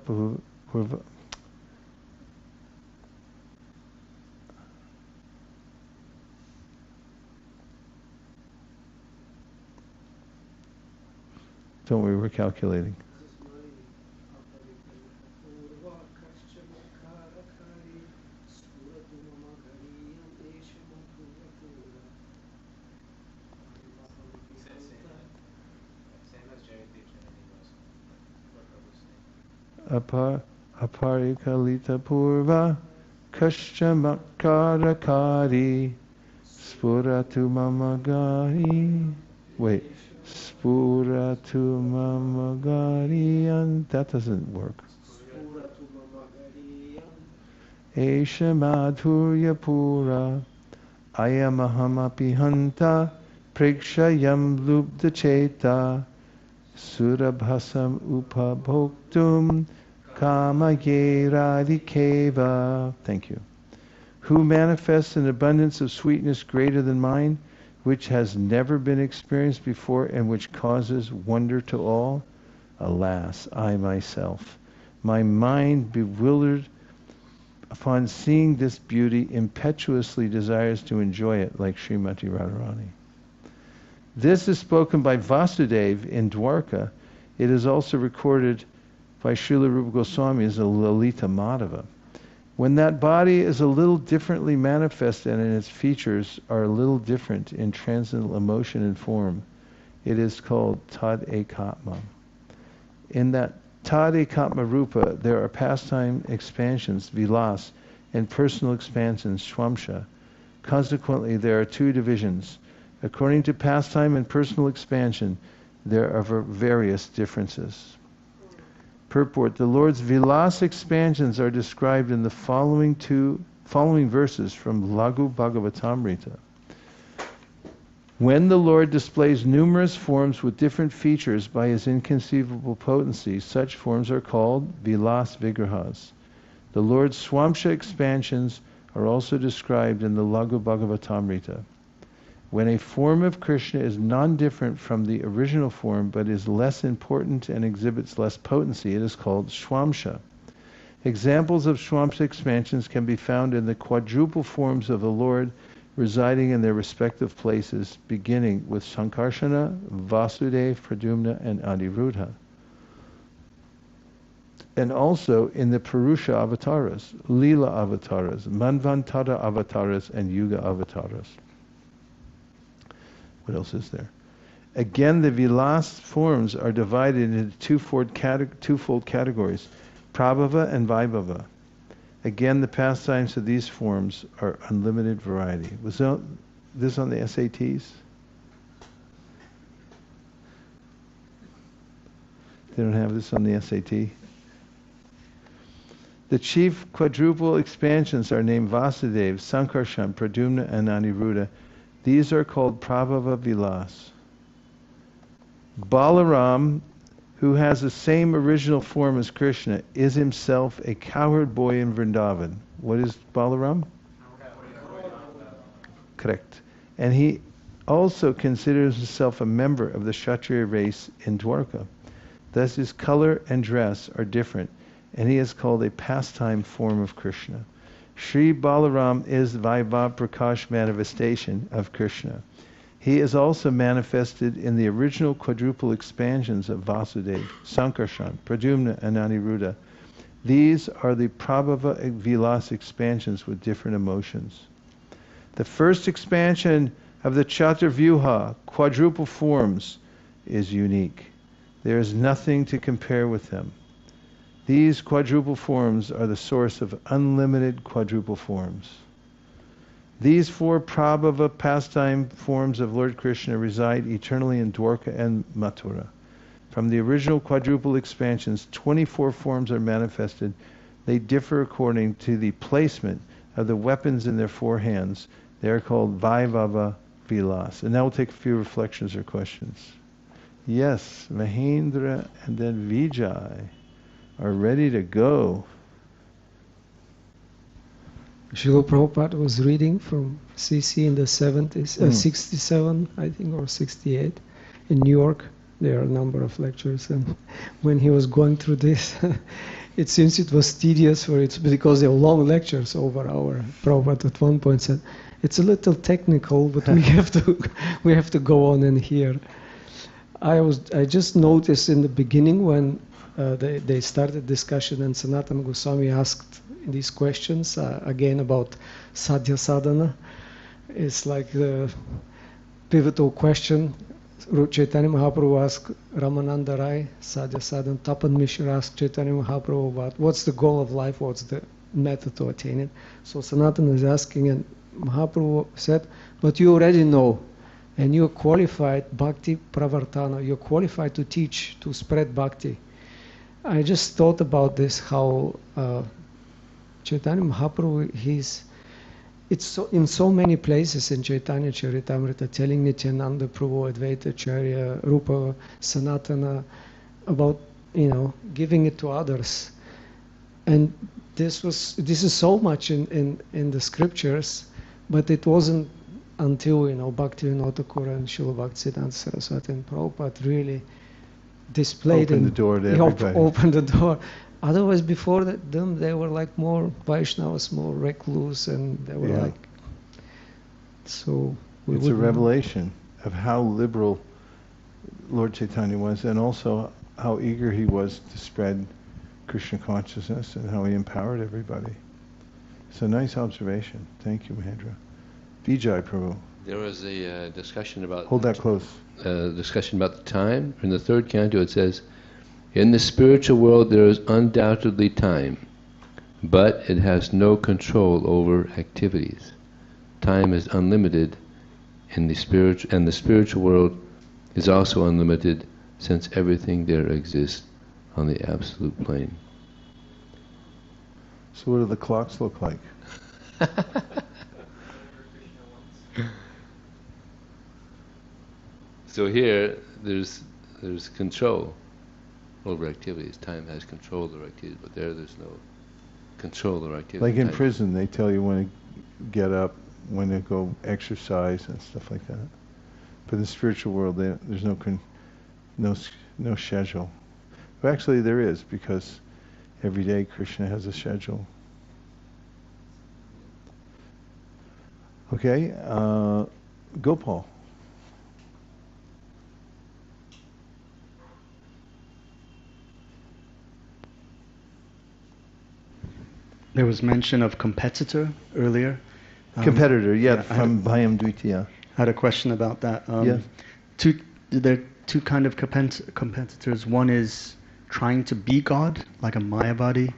purva. Don't worry, we're calculating. Aparikalita purva kaschamakkarakari spuratu mamagari. Wait, spuratu mamagari, and that doesn't work. Esha madhurya pura ayamahamapi hanta prikshayam lubda cheta surabhasam upabhoktum kamaye radikeva. Thank you. Who manifests an abundance of sweetness greater than mine, which has never been experienced before and which causes wonder to all? Alas, I myself. My mind, bewildered upon seeing this beauty, impetuously desires to enjoy it like Srimati Radharani. This is spoken by Vasudeva in Dwarka. It is also recorded by Srila Rupa Goswami as a Lalita Madhava. When that body is a little differently manifested and its features are a little different in transcendental emotion and form, it is called tad ekatma. In that tad ekatma rupa, there are pastime expansions, vilas, and personal expansions, swamsha. Consequently, there are two divisions. According to pastime and personal expansion, there are various differences. Purport: the Lord's vilas expansions are described in the following verses from Lagu Bhagavatamrita. When the Lord displays numerous forms with different features by his inconceivable potency, such forms are called vilas vigrahas. The Lord's swamsha expansions are also described in the Lagu Bhagavatamrita. When a form of Krishna is non-different from the original form but is less important and exhibits less potency, it is called swamsha. Examples of swamsha expansions can be found in the quadruple forms of the Lord residing in their respective places, beginning with Sankarshana, Vasudeva, Pradyumna, and Aniruddha. And also in the Purusha avatars, Lila avatars, Manvantara avatars, and Yuga avatars. What else is there? Again, the vilas forms are divided into twofold categories, prabhava and vaibhava. Again, the pastimes of these forms are unlimited variety. Was this on the SATs? They don't have this on the SAT? The chief quadruple expansions are named Vasudeva, Sankarshan, Pradyumna, and Aniruddha. These are called Prabhava Vilas. Balaram, who has the same original form as Krishna, is himself a cowherd boy in Vrindavan. What is Balaram? Correct. And he also considers himself a member of the Kshatriya race in Dwarka. Thus his color and dress are different, and he is called a pastime form of Krishna. Sri Balaram is Vaibhav Prakash manifestation of Krishna. He is also manifested in the original quadruple expansions of Vasudeva, Sankarshan, Pradyumna, and Aniruddha. These are the Prabhava Vilas expansions with different emotions. The first expansion of the Chaturvyuha, quadruple forms, is unique. There is nothing to compare with them. These quadruple forms are the source of unlimited quadruple forms. These four Prabhava pastime forms of Lord Krishna reside eternally in Dwarka and Mathura. From the original quadruple expansions, 24 forms are manifested. They differ according to the placement of the weapons in their four hands. They are called Vaibhava Vilas. And now we'll take a few reflections or questions. Yes, Mahendra and then Vijay are ready to go. Srila Prabhupada was reading from CC in the 70s, 67, I think, or 68, in New York. There are a number of lectures, and when he was going through this, it seems it was tedious for it because they were long lectures over an hour. Prabhupada at one point said, "It's a little technical, but we have to go on and hear." I just noticed in the beginning when they started discussion and Sanatana Goswami asked these questions again about sadhya sadhana. It's like the pivotal question. Chaitanya Mahaprabhu asked Ramananda Rai, sadhya sadhana. Tapan Mishra asked Chaitanya Mahaprabhu about what's the goal of life, what's the method to attain it. So Sanatana is asking, and Mahaprabhu said, but you already know, and you're qualified, bhakti pravartana, you're qualified to teach, to spread bhakti. I just thought about this, how Chaitanya Mahaprabhu, it's so, in so many places in Chaitanya Charitamrita, telling Nityananda Prabhu, Advaita Acharya, Rupa, Sanatana, about, giving it to others. And this is so much in the scriptures, but it wasn't until, Bhaktivinoda Thakur and Srila Bhaktisiddhanta Saraswati and Prabhupada really displayed Opened the door to everybody. Opened the door. Otherwise, before them, they were like more Vaishnavas, more recluse, and they were like. So it's a revelation of how liberal Lord Chaitanya was, and also how eager he was to spread Krishna consciousness, and how he empowered everybody. It's a nice observation. Thank you, Mahendra. Vijay Prabhu. There was a discussion about... Hold that close. Discussion about the time. In the third canto it says, in the spiritual world there is undoubtedly time, but it has no control over activities. Time is unlimited in the spiritual world is also unlimited, since everything there exists on the absolute plane. So what do the clocks look like? So here, there's control over activities. Time has control over activities, but there's no control over activities. Like in prison, they tell you when to get up, when to go exercise and stuff like that. But in the spiritual world, there's no schedule. Well, actually, there is, because every day Krishna has a schedule. Okay, Gopal. There was mention of competitor earlier. Competitor, from Bhayam Dvitiya. I had a question about that. Yes. There are two kind of competitors. One is trying to be God, like a Mayavadi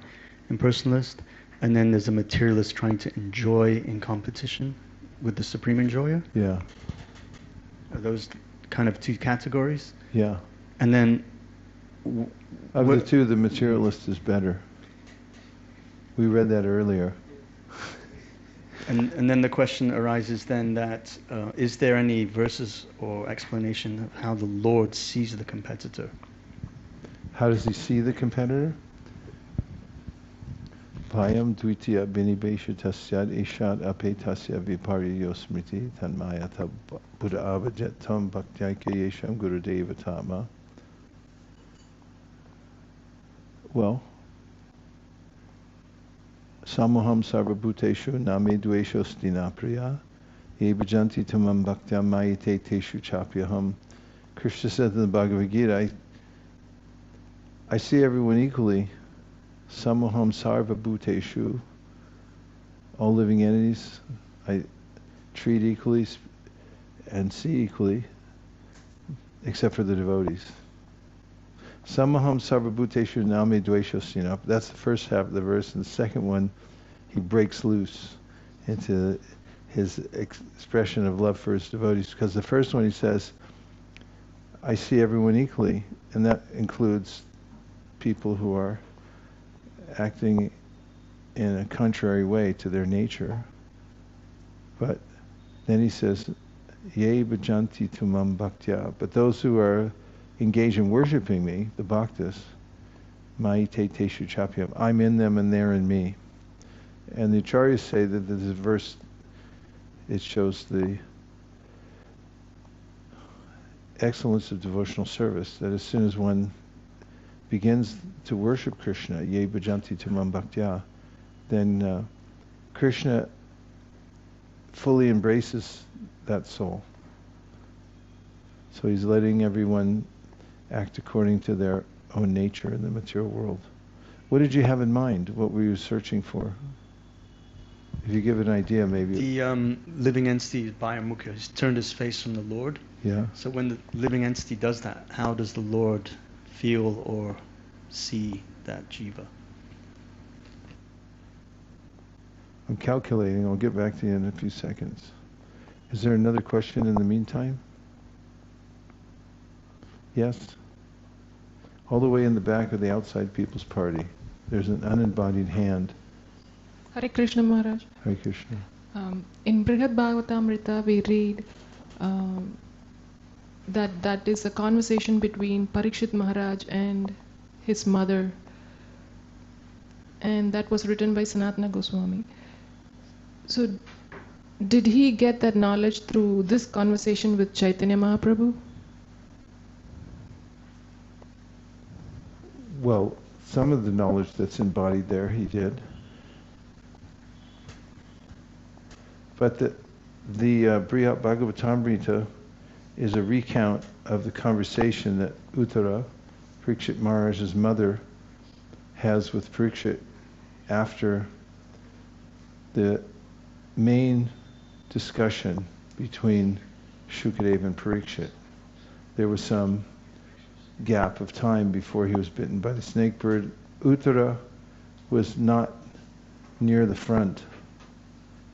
impersonalist, and then there's a materialist trying to enjoy in competition with the Supreme Enjoyer. Yeah. Are those kind of two categories? Yeah. And then... Of the two, the materialist is better. We read that earlier. And then the question arises then that, is there any verses or explanation of how the Lord sees the competitor? How does he see the competitor? Bhayam dvitiya binibesha tasyad ishad apetasya vipariyo smriti tanmayata buddha avajatam bhaktyaka yesham gurudeva tama. Well, Samoham sarvabhuteshu name dvesho stinapriya ye bhajanti tamam bhaktya mayate teshu chapyaham. Krishna said in the Bhagavad Gita, I see everyone equally. Samoham sarvabhuteshu, all living entities, I treat equally and see equally, except for the devotees. Samaham sarvabhuteshu name dvesho stinap. That's the first half of the verse, and the second one, he breaks loose into his expression of love for his devotees, because the first one he says, I see everyone equally, and that includes people who are acting in a contrary way to their nature. But then he says, Ye bhajanti tumam bhaktya. But those who are engaged in worshipping me, the bhaktas, maite teshu chapyam, I'm in them and they're in me. And the acharyas say that this verse, it shows the excellence of devotional service, that as soon as one begins to worship Krishna, ye bhajanti tumam bhaktya, then Krishna fully embraces that soul. So he's letting everyone act according to their own nature in the material world. What did you have in mind? What were you searching for? If you give an idea, maybe. The living entity is Bhayamukha. He's turned his face from the Lord. Yeah. So when the living entity does that, how does the Lord feel or see that jiva? I'm calculating. I'll get back to you in a few seconds. Is there another question in the meantime? Yes? All the way in the back of the outside people's party, there's an unembodied hand. Hare Krishna Maharaj. Hare Krishna. In Brihad Bhagavatamrita we read that is a conversation between Parikshit Maharaj and his mother, and that was written by Sanatana Gosvami. So did he get that knowledge through this conversation with Chaitanya Mahaprabhu? Well, some of the knowledge that's embodied there, he did. But the Brihad Bhagavatamrita is a recount of the conversation that Uttara, Parikshit Maharaj's mother, has with Parikshit after the main discussion between Shukadeva and Parikshit. There was some gap of time before he was bitten by the snake bird. Uttara was not near the front,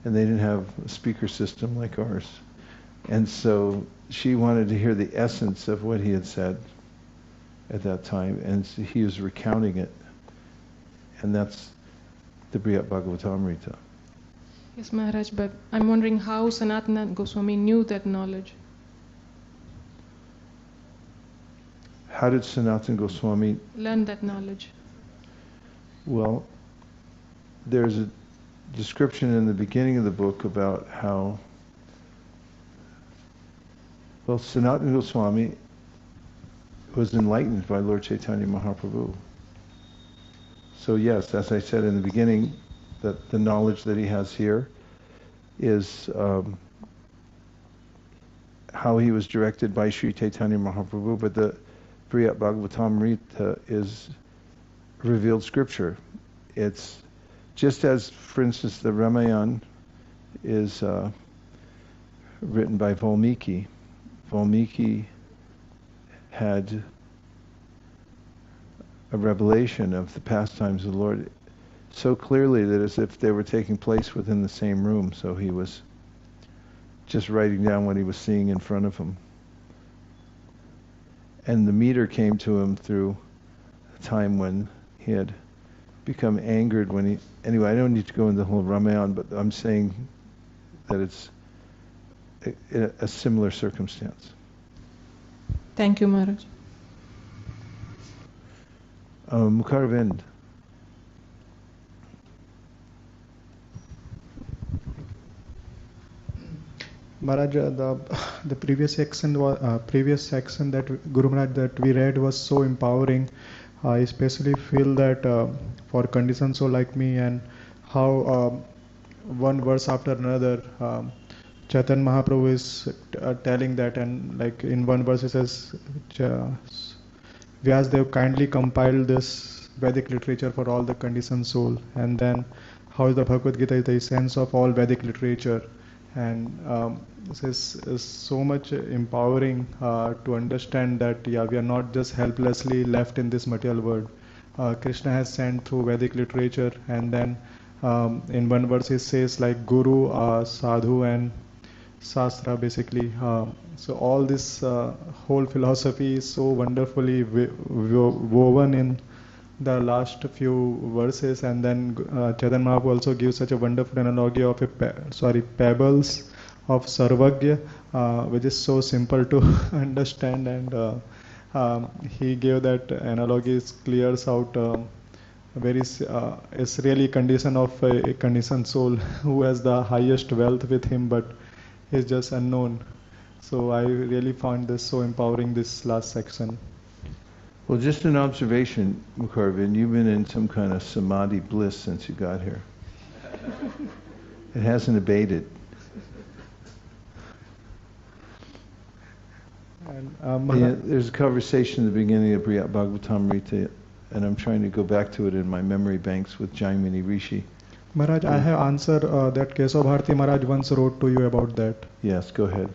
and they didn't have a speaker system like ours. And so she wanted to hear the essence of what he had said at that time, and so he was recounting it. And that's the Brihad Bhagavatamrita. Yes, Maharaj, but I'm wondering how Sanatana Goswami knew that knowledge. How did Sanatana Goswami learn that knowledge? Well, there's a description in the beginning of the book about how, well, Sanatana Goswami was enlightened by Lord Chaitanya Mahaprabhu. So yes, as I said in the beginning, that the knowledge that he has here is how he was directed by Sri Chaitanya Mahaprabhu, but the Brihad Bhagavatamrita is revealed scripture. It's just as, for instance, the Ramayana is written by Valmiki. Valmiki had a revelation of the pastimes of the Lord so clearly that as if they were taking place within the same room. So he was just writing down what he was seeing in front of him. And the meter came to him through a time when he had become angered when he... Anyway, I don't need to go into the whole Ramayana, but I'm saying that it's a similar circumstance. Thank you, Maharaj. Mukharvind. Maharaj, the previous section that Guru Maharaj that we read was so empowering. I especially feel that for conditioned soul like me, and how one verse after another, Chaitanya Mahaprabhu is telling that, and like in one verse it says, Vyasadeva kindly compiled this Vedic literature for all the conditioned soul, and then how the Bhagavad Gita is the essence of all Vedic literature. And this is so much empowering to understand that we are not just helplessly left in this material world. Krishna has sent through Vedic literature, and then in one verse it says like Guru, Sadhu and Shastra basically. So all this whole philosophy is so wonderfully woven in the last few verses, and then Chaitanya Mahaprabhu also gives such a wonderful analogy of pebbles of Sarvagya, which is so simple to understand, and he gave that analogy, clears out it's really condition of a conditioned soul who has the highest wealth with him, but is just unknown. So I really found this so empowering, this last section. Well, just an observation, Mukharvind, you've been in some kind of samadhi bliss since you got here. It hasn't abated. And, there's a conversation at the beginning of Brihad Bhagavatamrita, and I'm trying to go back to it in my memory banks with Jaimini Rishi. Maharaj, I have answered that Kesava Bharati Maharaj once wrote to you about that. Yes, go ahead.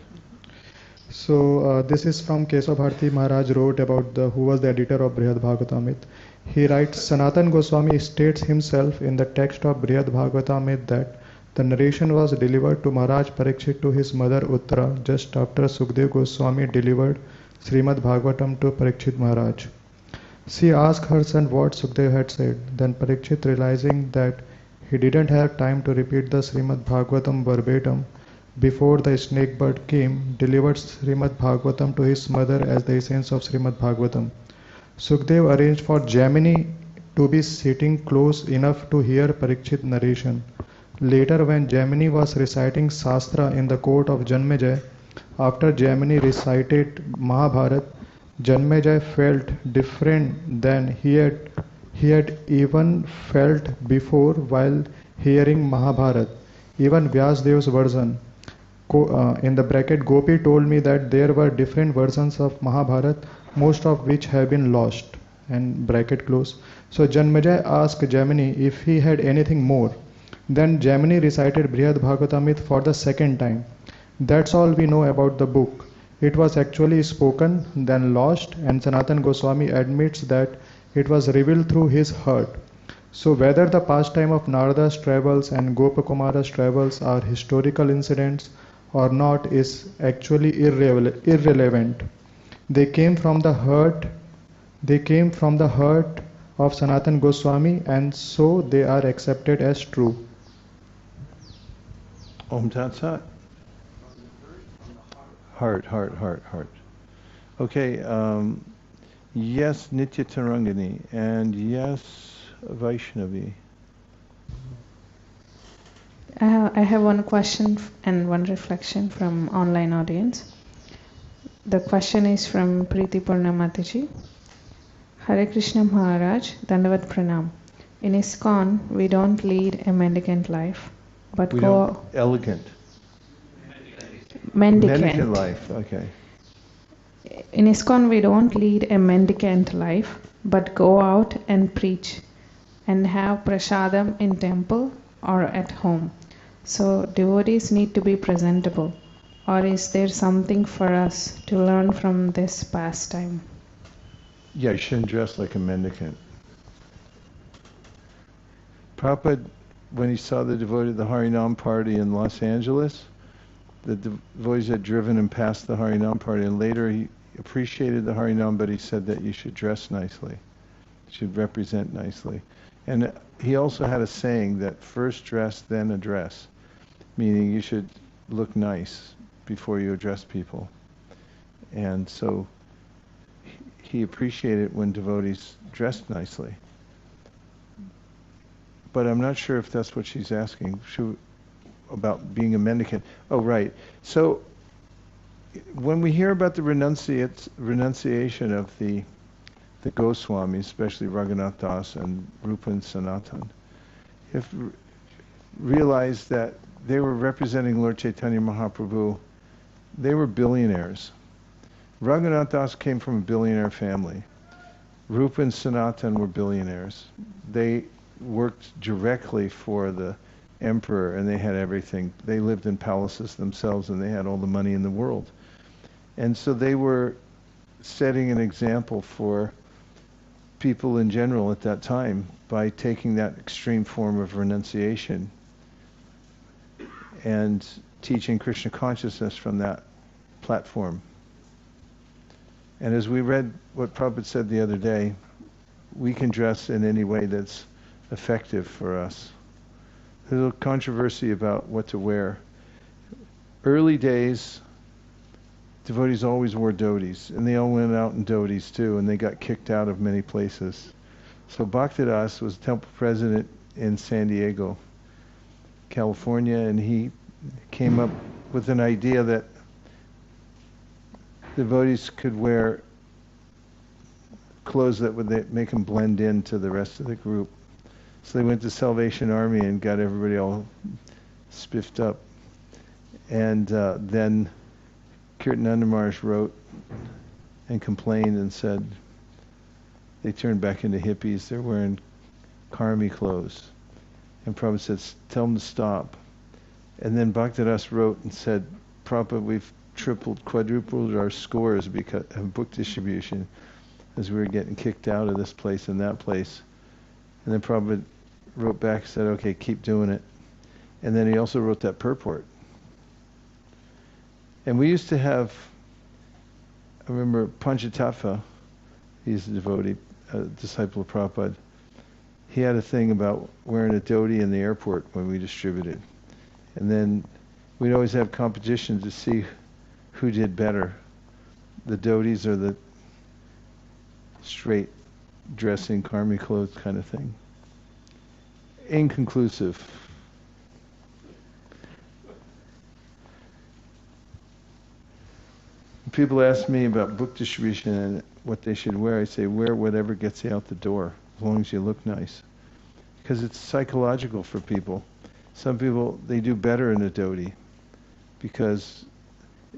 So this is from Kesava Bharati Maharaj wrote about who was the editor of Brihad Bhagavatamrita. He writes, Sanatana Goswami states himself in the text of Brihad Bhagavatamrita that the narration was delivered to Maharaj Parikshit to his mother Uttara just after Sukdev Goswami delivered Srimad Bhagavatam to Parikshit Maharaj. She asked her son what Sukdev had said. Then Parikshit, realizing that he didn't have time to repeat the Srimad Bhagavatam verbatim before the snake bird came, delivered Srimad Bhagavatam to his mother as the essence of Srimad Bhagavatam. Sukdev arranged for Jaimini to be sitting close enough to hear Parikshit narration. Later, when Jaimini was reciting Shastra in the court of Janmejaya, after Jaimini recited Mahabharata, Janmejaya felt different than he had even felt before while hearing Mahabharata. Even Vyasadev's version, in the bracket, Gopi told me that there were different versions of Mahabharata, most of which have been lost, and bracket close. So Janmejaya asked Jaimini if he had anything more. Then Jaimini recited Brihad Bhagavatamrita for the second time. That's all we know about the book. It was actually spoken, then lost, and Sanatana Goswami admits that it was revealed through his heart. So whether the pastime of Narada's travels and Gopakumara's travels are historical incidents or not is actually irrelevant. They came from the heart of Sanatana Goswami, and so they are accepted as true. Om Tat Sat. Heart. Okay, yes, Nitya Tarangani, and yes, Vaishnavi. I have one question and one reflection from online audience. The question is from Preeti Purnamataji. Hare Krishna Maharaj, Dandavat Pranam. In ISKCON, we don't lead a mendicant life, but Mendicant life, okay. In ISKCON, we don't lead a mendicant life, but go out and preach and have prasadam in temple or at home. So devotees need to be presentable. Or is there something for us to learn from this pastime? Yeah, you shouldn't dress like a mendicant. Prabhupada, when he saw the devotee of the Harinam party in Los Angeles, the devotees had driven him past the Harinam party, and later he appreciated the Harinam, but he said that you should dress nicely, you should represent nicely. And he also had a saying that first dress, then address, meaning you should look nice before you address people. And so he appreciated when devotees dressed nicely. But I'm not sure if that's what she's asking. About being a mendicant. Oh, right. So when we hear about the renunciation of the Goswamis, especially Raghunath Das and Rupa and Sanatana, you have to realize that they were representing Lord Chaitanya Mahaprabhu. They were billionaires. Raghunath Das came from a billionaire family. Rupa and Sanatana were billionaires. They worked directly for the emperor, and they had everything. They lived in palaces themselves, and they had all the money in the world. And so they were setting an example for people in general at that time by taking that extreme form of renunciation and teaching Krishna consciousness from that platform. And as we read what Prabhupada said the other day, we can dress in any way that's effective for us. There's a controversy about what to wear. Early days, devotees always wore dhotis, and they all went out in dhotis too, and they got kicked out of many places. So Bhaktidas was temple president in San Diego, California, and he came up with an idea that devotees could wear clothes that would make them blend into the rest of the group. So they went to Salvation Army and got everybody all spiffed up. And then Kirtananda Maharaj wrote and complained and said they turned back into hippies. They're wearing karmi clothes. And Prabhupada said, tell them to stop. And then Bhaktidas wrote and said, Prabhupada, we've tripled, quadrupled our scores because of book distribution as we were getting kicked out of this place and that place. And then Prabhupada wrote back and said, okay, keep doing it. And then he also wrote that purport. And we used to have, I remember Panchatattva, he's a devotee, a disciple of Prabhupada. He had a thing about wearing a dhoti in the airport when we distributed. And then we'd always have competition to see who did better, the dhotis or the straight dressing, karmi clothes kind of thing. Inconclusive. People ask me about book distribution and what they should wear. I say, wear whatever gets you out the door, as long as you look nice. Because it's psychological for people. Some people, they do better in a dhoti because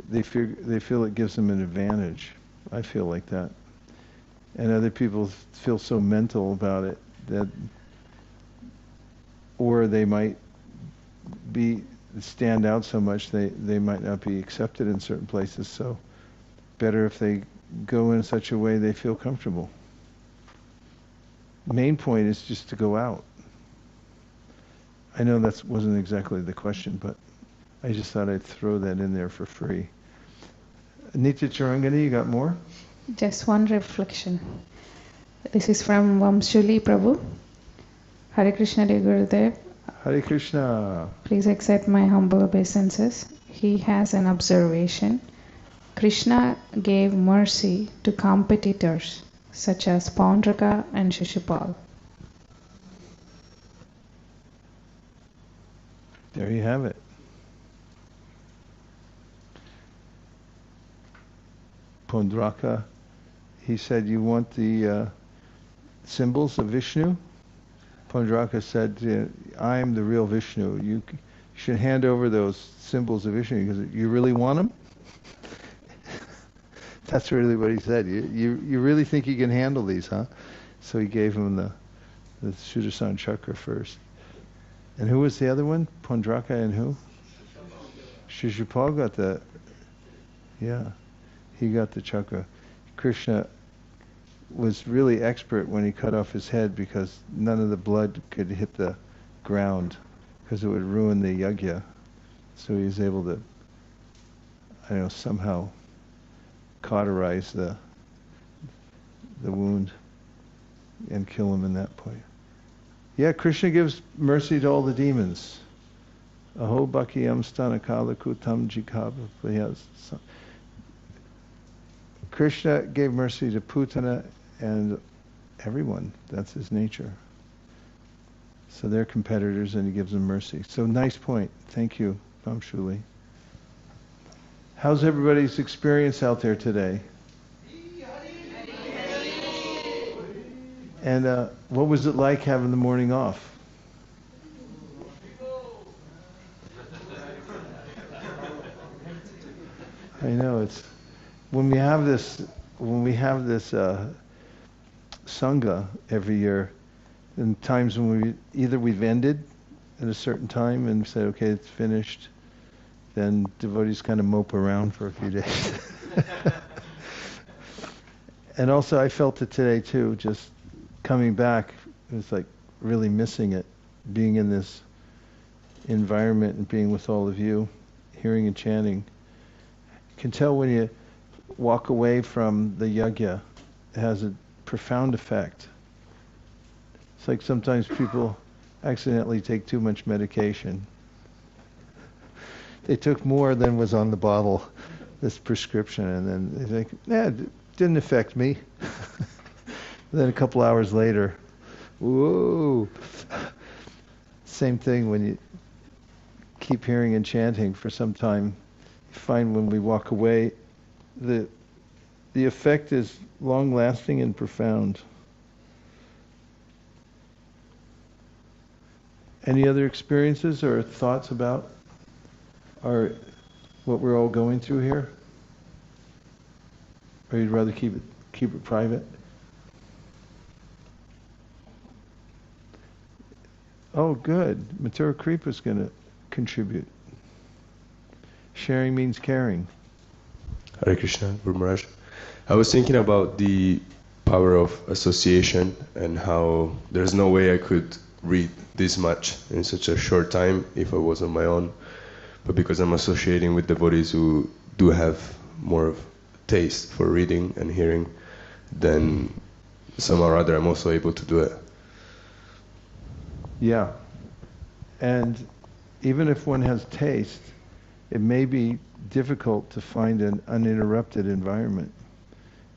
they feel it gives them an advantage. I feel like that. And other people feel so mental about it that, or they might stand out so much, they might not be accepted in certain places. So better if they go in such a way they feel comfortable. Main point is just to go out. I know that wasn't exactly the question, but I just thought I'd throw that in there for free. Nitya Charangani, you got more? Just one reflection. This is from Vamshuli Prabhu. Hare Krishna, dear Gurudev. Hare Krishna. Please accept my humble obeisances. He has an observation. Krishna gave mercy to competitors such as Paundraka and Shishupal. There you have it. Paundraka, he said, you want the symbols of Vishnu? Paundraka said, I am the real Vishnu. You should hand over those symbols of Vishnu because you really want them? That's really what he said. You really think you can handle these, huh? So he gave him the Sudarsana chakra first. And who was the other one? Paundraka and who? Shishupal got the, he got the chakra. Krishna was really expert when he cut off his head because none of the blood could hit the ground because it would ruin the yajña. So he was able to, somehow cauterize the wound and kill him in that point. Yeah, Krishna gives mercy to all the demons. Aho bhakiyam stanakala kutam jikabha. Krishna gave mercy to Putana and everyone. That's his nature. So they're competitors and he gives them mercy. So nice point. Thank you, Vamshuli. How's everybody's experience out there today? And what was it like having the morning off? I know it's when we have this sangha every year, in times when we've ended at a certain time and said, okay, it's finished, then devotees kind of mope around for a few days. And also I felt it today too, just coming back, it was like really missing it, being in this environment and being with all of you, hearing and chanting. You can tell when you walk away from the yajña, it has a profound effect. It's like sometimes people accidentally take too much medication. They took more than was on the bottle, this prescription, and then they think, it didn't affect me. Then a couple hours later, whoa! Same thing when you keep hearing and chanting for some time. You find when we walk away, the effect is long-lasting and profound. Any other experiences or thoughts about what we're all going through here? Or you'd rather keep it private? Oh, good. Mathura Kripa's going to contribute. Sharing means caring. Hare Krishna, Guru Maharaj. I was thinking about the power of association and how there's no way I could read this much in such a short time if I was on my own. But because I'm associating with devotees who do have more of taste for reading and hearing, then somehow or other I'm also able to do it. Yeah. And even if one has taste, it may be difficult to find an uninterrupted environment,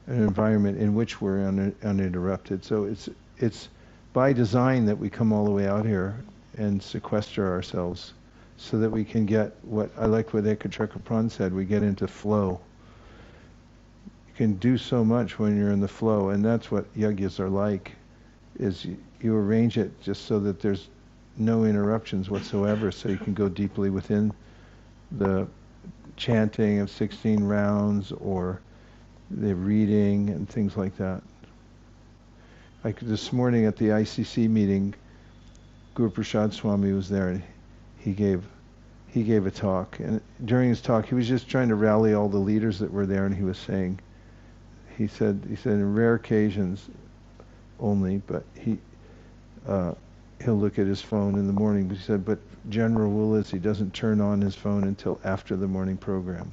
an environment in which we're uninterrupted. So it's by design that we come all the way out here and sequester ourselves so that we can get what Ekachakra Prāṇa said, we get into flow. You can do so much when you're in the flow, and that's what yajñas are like, is you arrange it just so that there's no interruptions whatsoever, so you can go deeply within the chanting of 16 rounds or the reading and things like that. Like this morning at the ICC meeting, Guru Prasād Swāmi was there, and he gave a talk, and during his talk he was just trying to rally all the leaders that were there, and he was saying, he said in rare occasions only, but he'll look at his phone in the morning, but he said, but general rule is he doesn't turn on his phone until after the morning program.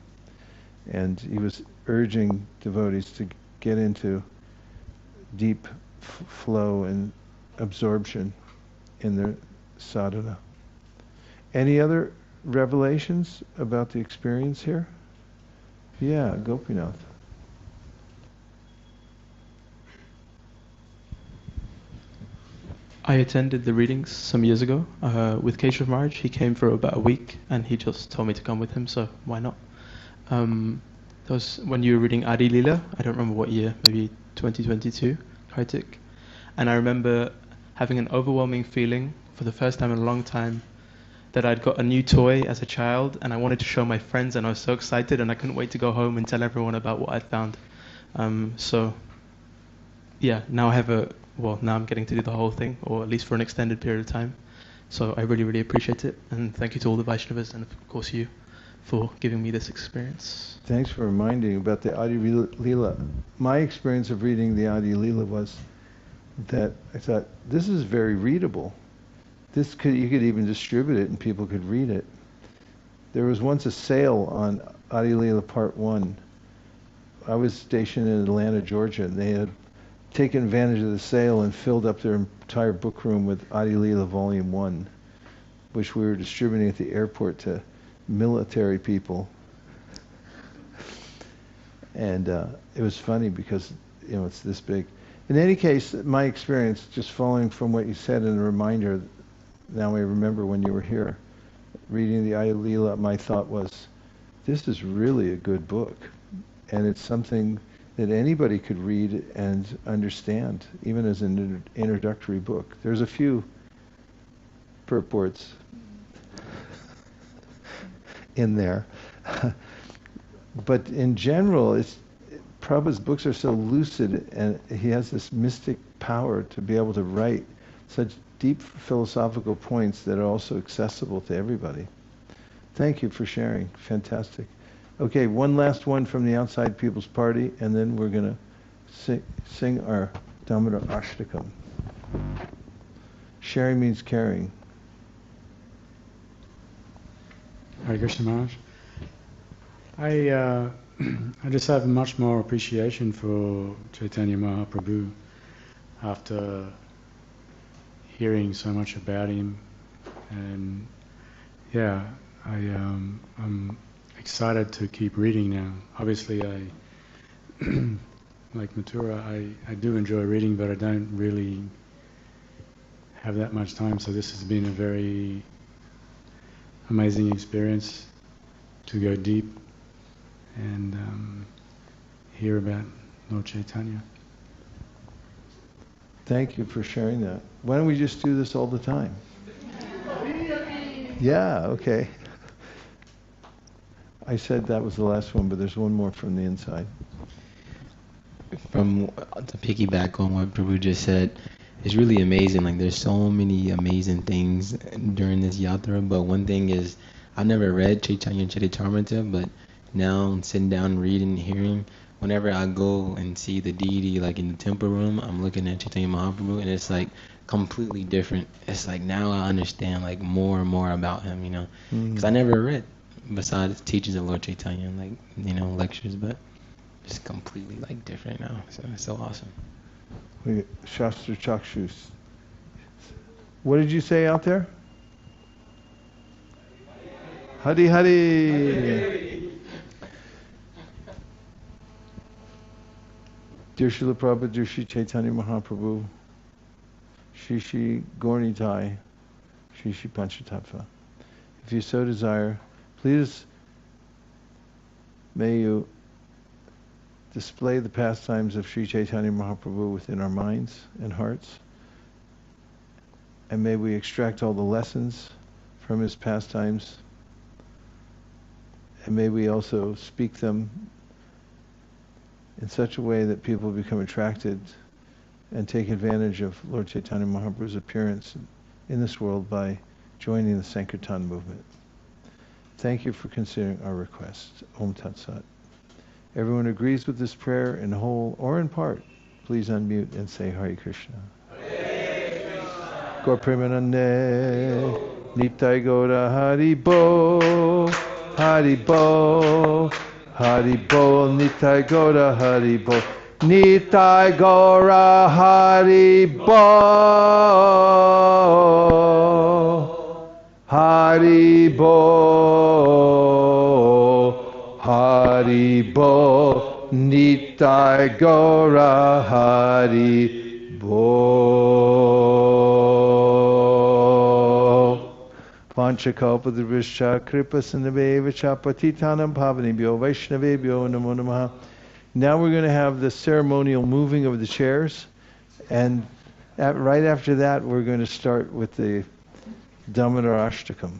And he was urging devotees to get into deep flow and absorption in their sādhanā. Any other revelations about the experience here? Yeah, Gopinath. I attended the readings some years ago with Keshav Maharaj. He came for about a week and he just told me to come with him, so why not? That was when you were reading Adi Lila, I don't remember what year, maybe 2022, Kartik. And I remember having an overwhelming feeling for the first time in a long time that I'd got a new toy as a child and I wanted to show my friends, and I was so excited and I couldn't wait to go home and tell everyone about what I'd found. So yeah, now now I'm getting to do the whole thing, or at least for an extended period of time. So I really, really appreciate it. And thank you to all the Vaishnavas and of course you for giving me this experience. Thanks for reminding about the Adi Lila. My experience of reading the Adi Lila was that I thought, this is very readable. You could even distribute it and people could read it. There was once a sale on Adi Lila Part 1. I was stationed in Atlanta, Georgia, and they had taken advantage of the sale and filled up their entire book room with Adi Lila Volume 1, which we were distributing at the airport to military people. And it was funny because, it's this big. In any case, my experience, just following from what you said and a reminder, now I remember when you were here, reading the Adi Lila, my thought was, this is really a good book. And it's something that anybody could read and understand, even as an introductory book. There's a few purports in there. But in general, Prabhupada's books are so lucid, and he has this mystic power to be able to write such deep philosophical points that are also accessible to everybody. Thank you for sharing. Fantastic. Okay, one last one from the Outside People's Party, and then we're going to sing our Damodar Ashtakam. Sharing means caring. Hare Krishna Maharaj. I just have much more appreciation for Caitanya Mahaprabhu after hearing so much about him, and yeah, I'm excited to keep reading now. Obviously, like Mathura, I do enjoy reading, but I don't really have that much time. So this has been a very amazing experience to go deep and hear about Lord Chaitanya. Thank you for sharing that. Why don't we just do this all the time? Yeah, okay. I said that was the last one, but there's one more from the inside. To piggyback on what Prabhu just said, it's really amazing. Like, there's so many amazing things during this yatra, but one thing is, I've never read Chaitanya Charitamrita, but now sitting down, reading, hearing, whenever I go and see the deity, like in the temple room, I'm looking at Chaitanya Mahaprabhu, and it's like completely different. It's like now I understand like more and more about him, because I never read besides teachings of Lord Chaitanya and like lectures, but it's completely like different now. So it's so awesome. Shastra Chakshus. What did you say out there? Hari Hari. Dear Srila Prabhupada, dear Sri Chaitanya Mahaprabhu, Shri Shri Gaurnitai, Shri Shri Panchatattva. If you so desire, please may you display the pastimes of Sri Chaitanya Mahaprabhu within our minds and hearts, and may we extract all the lessons from his pastimes, and may we also speak them in such a way that people become attracted and take advantage of Lord Chaitanya Mahaprabhu's appearance in this world by joining the Sankirtan movement. Thank you for considering our request. Om Tat Sat. Everyone agrees with this prayer in whole or in part. Please unmute and say Hare Krishna. Hare Krishna. Gaur Premanande. Nitai Gaura Hari Bo. Hari Bo. Hari Bo. Nitai Gaura Hari Bo. Nitai Gaura Hari Bo. Hari Bo. Hari Bo. Nitai Gaura Hari Bo. Vanchakalpadrivishcha kripa sindhaveva cha patitanam pavanebhyo vaishnavebhyo namo namaha. Now we're going to have the ceremonial moving of the chairs, and right after that we're going to start with the Damodara Ashtakam.